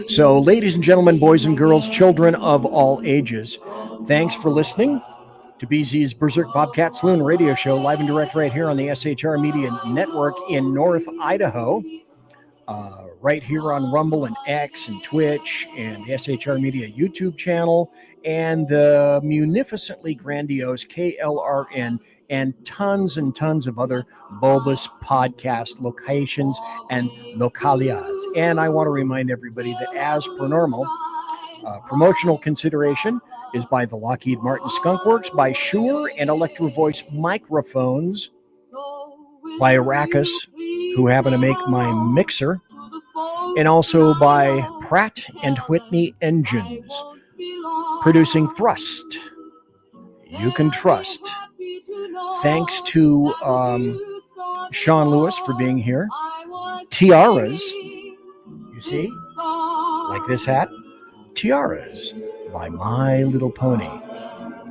So, ladies and gentlemen, boys and girls, children of all ages, thanks for listening to BZ's Berserk Bobcat Saloon radio show, live and direct right here on the SHR Media Network in North Idaho. right here on Rumble and X and Twitch and the SHR Media YouTube channel and the munificently grandiose KLRN and tons of other bulbous podcast locations and localias. And I want to remind everybody that as per normal, promotional consideration is by the Lockheed Martin Skunk Works, by Shure and Electro Voice microphones, by Arrakis, who happen to make my mixer, and also by Pratt and Whitney Engines, producing Thrust. You can trust. Thanks to Sean Lewis for being here. Tiaras, you see, like this hat. Tiaras by My Little Pony.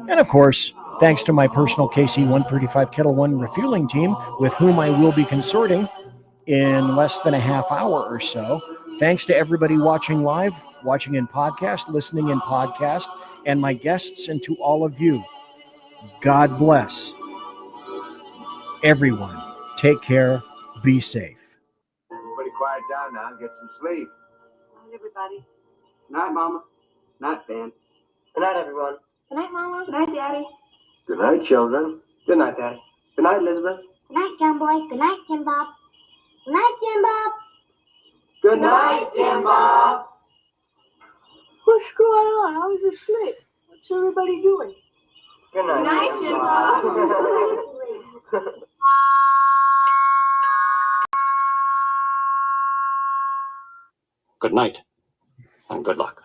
And of course, thanks to my personal KC-135 Kettle One refueling team, with whom I will be consorting in less than a half hour or so. Thanks to everybody watching live, watching in podcast, listening in podcast, and my guests, and to all of you. God bless everyone. Take care. Be safe. Everybody quiet down now and get some sleep. Good night, everybody. Good night, Mama. Good night, Ben. Good night, everyone. Good night, Mama. Good night, Daddy. Good night, children. Good night, Daddy. Good night, Elizabeth. Good night, John Boy. Good night, Jim Bob. Good night, Jim Bob. Good night, Jim Bob. What's going on? I was asleep. What's everybody doing? Good night, Good night, Jim Bob. Good night, and good luck.